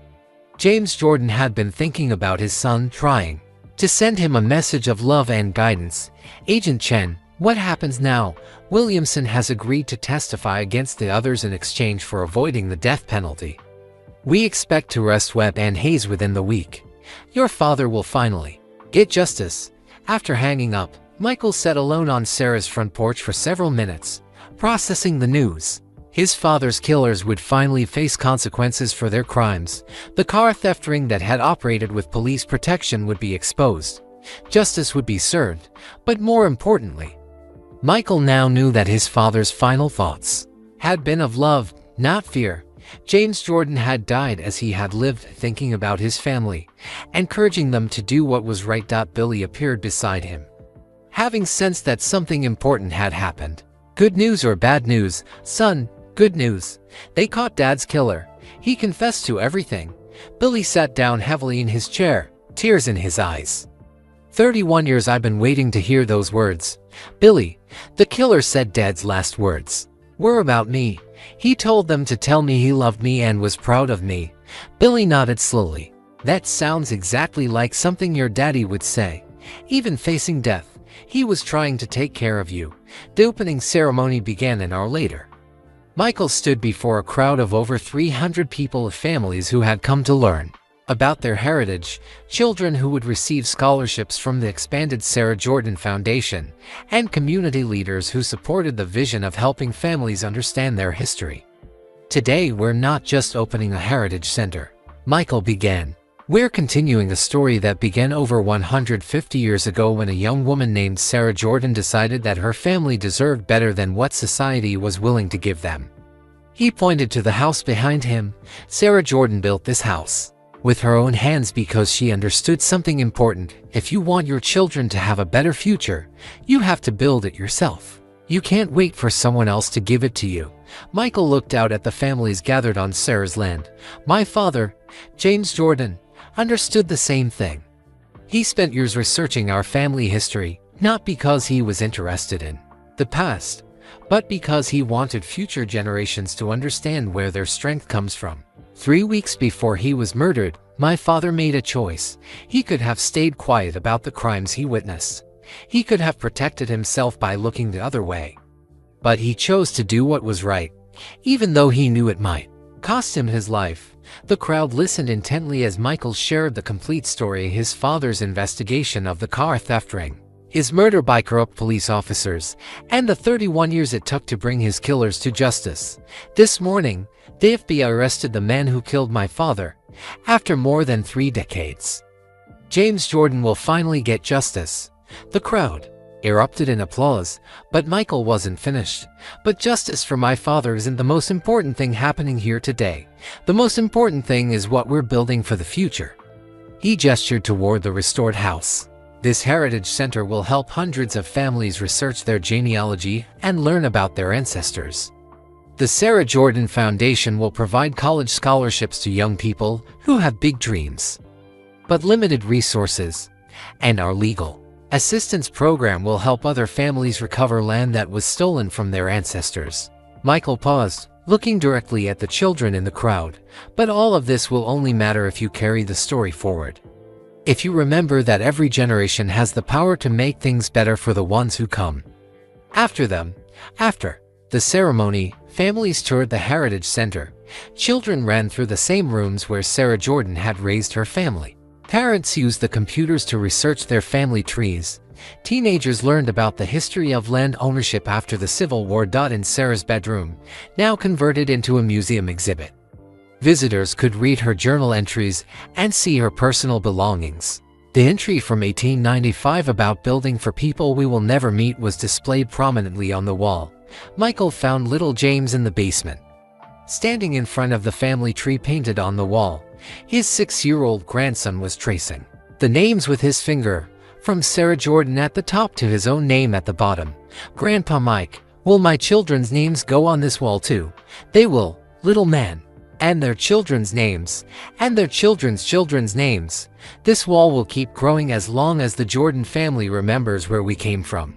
James Jordan had been thinking about his son, trying to send him a message of love and guidance. Agent Chen, what happens now? Williamson has agreed to testify against the others in exchange for avoiding the death penalty. We expect to arrest Webb and Hayes within the week. Your father will finally get justice. After hanging up, Michael sat alone on Sarah's front porch for several minutes, processing the news. His father's killers would finally face consequences for their crimes. The car theft ring that had operated with police protection would be exposed. Justice would be served, but more importantly, Michael now knew that his father's final thoughts had been of love, not fear. James Jordan had died as he had lived, thinking about his family, encouraging them to do what was right. Billy appeared beside him, having sensed that something important had happened. Good news or bad news, son? Good news. They caught Dad's killer. He confessed to everything. Billy sat down heavily in his chair, tears in his eyes. 31 years I've been waiting to hear those words. Billy, the killer said Dad's last words were about me. He told them to tell me he loved me and was proud of me. Billy nodded slowly. That sounds exactly like something your daddy would say. Even facing death, he was trying to take care of you. The opening ceremony began an hour later. Michael stood before a crowd of over 300 people of families who had come to learn about their heritage, children who would receive scholarships from the expanded Sarah Jordan Foundation, and community leaders who supported the vision of helping families understand their history. Today we're not just opening a heritage center, Michael began. We're continuing a story that began over 150 years ago when a young woman named Sarah Jordan decided that her family deserved better than what society was willing to give them. He pointed to the house behind him. Sarah Jordan built this house with her own hands because she understood something important. If you want your children to have a better future, you have to build it yourself. You can't wait for someone else to give it to you. Michael looked out at the families gathered on Sarah's land. My father, James Jordan, understood the same thing. He spent years researching our family history, not because he was interested in the past, but because he wanted future generations to understand where their strength comes from. 3 weeks before he was murdered, my father made a choice. He could have stayed quiet about the crimes he witnessed. He could have protected himself by looking the other way. But he chose to do what was right, even though he knew it might cost him his life. The crowd listened intently as Michael shared the complete story: his father's investigation of the car theft ring, his murder by corrupt police officers, and the 31 years it took to bring his killers to justice. This morning, the FBI arrested the man who killed my father, after more than 3 decades. James Jordan will finally get justice. The crowd erupted in applause, but Michael wasn't finished. But justice for my father isn't the most important thing happening here today. The most important thing is what we're building for the future. He gestured toward the restored house. This heritage center will help hundreds of families research their genealogy and learn about their ancestors. The Sarah Jordan Foundation will provide college scholarships to young people who have big dreams but limited resources, and our legal assistance program will help other families recover land that was stolen from their ancestors. Michael paused, looking directly at the children in the crowd. But all of this will only matter if you carry the story forward. If you remember that every generation has the power to make things better for the ones who come after them. After the ceremony, families toured the Heritage Center. Children ran through the same rooms where Sarah Jordan had raised her family. Parents used the computers to research their family trees. Teenagers learned about the history of land ownership after the Civil War. In Sarah's bedroom, now converted into a museum exhibit, visitors could read her journal entries and see her personal belongings. The entry from 1895 about building for people we will never meet was displayed prominently on the wall. Michael found little James in the basement, standing in front of the family tree painted on the wall. His 6-year-old grandson was tracing the names with his finger, from Sarah Jordan at the top to his own name at the bottom. "Grandpa Mike, will my children's names go on this wall too?" "They will, little man. And their children's names, and their children's children's names. This wall will keep growing as long as the Jordan family remembers where we came from."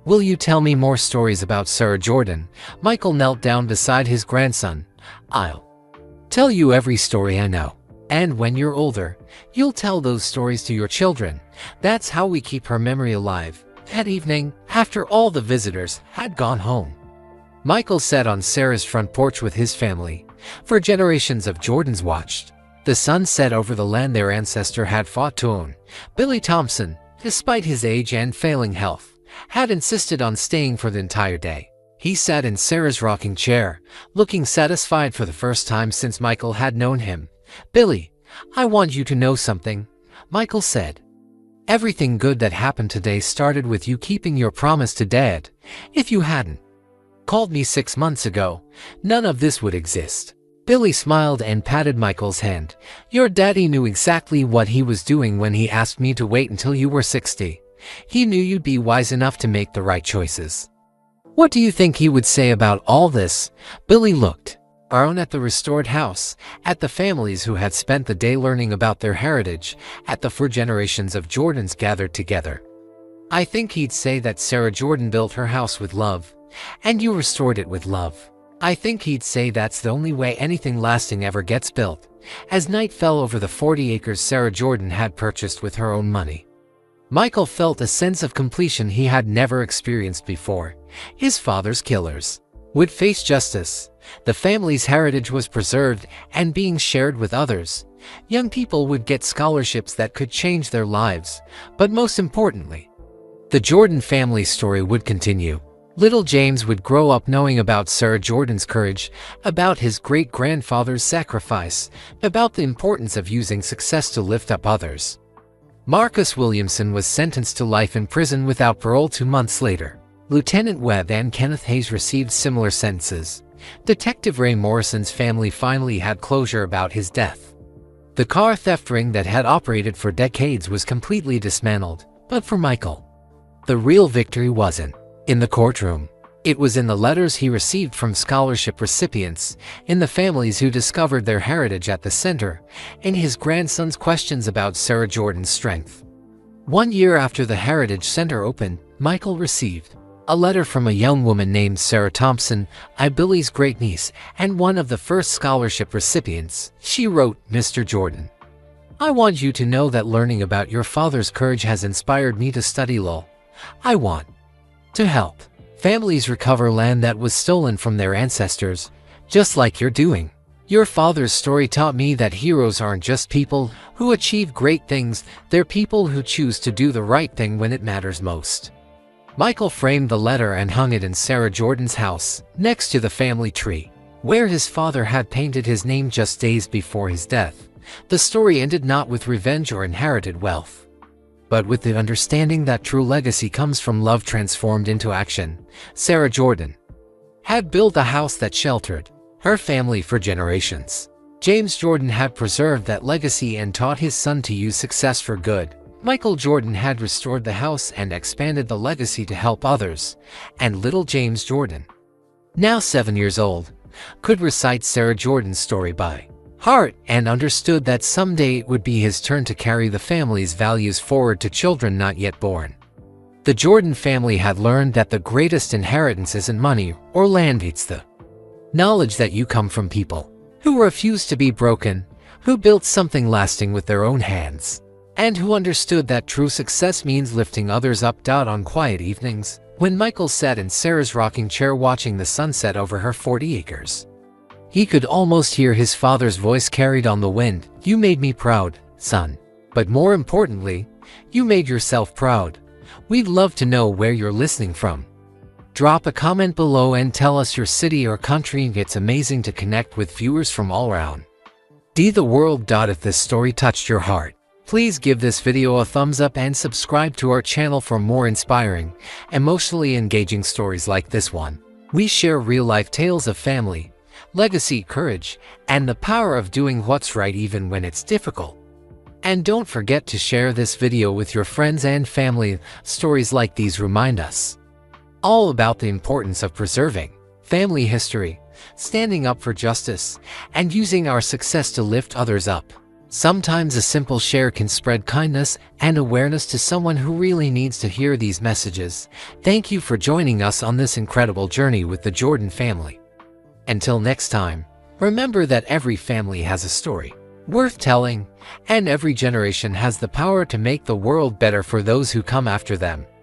"Will you tell me more stories about Sarah Jordan?" Michael knelt down beside his grandson. "I'll tell you every story I know. And when you're older, you'll tell those stories to your children. That's how we keep her memory alive." That evening, after all the visitors had gone home, Michael sat on Sarah's front porch with his family. For generations of Jordans watched the sun set over the land their ancestor had fought to own. Billy Thompson, despite his age and failing health, had insisted on staying for the entire day. He sat in Sarah's rocking chair, looking satisfied for the first time since Michael had known him. "Billy, I want you to know something," Michael said. "Everything good that happened today started with you keeping your promise to Dad. If you hadn't called me 6 months ago, none of this would exist." Billy smiled and patted Michael's hand. "Your daddy knew exactly what he was doing when he asked me to wait until you were 60. He knew you'd be wise enough to make the right choices." "What do you think he would say about all this?" Billy looked around at the restored house, at the families who had spent the day learning about their heritage, at the 4 generations of Jordans gathered together. "I think he'd say that Sarah Jordan built her house with love, and you restored it with love. I think he'd say that's the only way anything lasting ever gets built." As night fell over the 40 acres Sarah Jordan had purchased with her own money, Michael felt a sense of completion he had never experienced before. His father's killers would face justice. The family's heritage was preserved and being shared with others. Young people would get scholarships that could change their lives. But most importantly, the Jordan family story would continue. Little James would grow up knowing about Sarah Jordan's courage, about his great-grandfather's sacrifice, about the importance of using success to lift up others. Marcus Williamson was sentenced to life in prison without parole 2 months later. Lieutenant Webb and Kenneth Hayes received similar sentences. Detective Ray Morrison's family finally had closure about his death. The car theft ring that had operated for decades was completely dismantled. But for Michael, the real victory wasn't in the courtroom. It was in the letters he received from scholarship recipients, in the families who discovered their heritage at the center, in his grandson's questions about Sarah Jordan's strength. 1 year after the Heritage Center opened, Michael received a letter from a young woman named Sarah Thompson, Billy's great-niece, and one of the first scholarship recipients. She wrote, "Mr. Jordan, I want you to know that learning about your father's courage has inspired me to study law. I want to help families recover land that was stolen from their ancestors, just like you're doing. Your father's story taught me that heroes aren't just people who achieve great things, they're people who choose to do the right thing when it matters most." Michael framed the letter and hung it in Sarah Jordan's house, next to the family tree, where his father had painted his name just days before his death. The story ended not with revenge or inherited wealth, but with the understanding that true legacy comes from love transformed into action. Sarah Jordan had built a house that sheltered her family for generations. James Jordan had preserved that legacy and taught his son to use success for good. Michael Jordan had restored the house and expanded the legacy to help others. And little James Jordan, now 7 years old, could recite Sarah Jordan's story by heart and understood that someday it would be his turn to carry the family's values forward to children not yet born. The Jordan family had learned that the greatest inheritance isn't money or land, it's the knowledge that you come from people who refused to be broken, who built something lasting with their own hands, and who understood that true success means lifting others up. On quiet evenings, when Michael sat in Sarah's rocking chair watching the sunset over her 40 acres, he could almost hear his father's voice carried on the wind. "You made me proud, son. But more importantly, you made yourself proud. We'd love to know where you're listening from. Drop a comment below and tell us your city or country. It's amazing to connect with viewers from all around the world. If this story touched your heart, please give this video a thumbs up and subscribe to our channel for more inspiring, emotionally engaging stories like this one. We share real-life tales of family, legacy, courage, and the power of doing what's right even when it's difficult. And don't forget to share this video with your friends and family. Stories like these remind us all about the importance of preserving family history, standing up for justice, and using our success to lift others up. Sometimes a simple share can spread kindness and awareness to someone who really needs to hear these messages. Thank you for joining us on this incredible journey with the Jordan family. Until next time, remember that every family has a story worth telling, and every generation has the power to make the world better for those who come after them.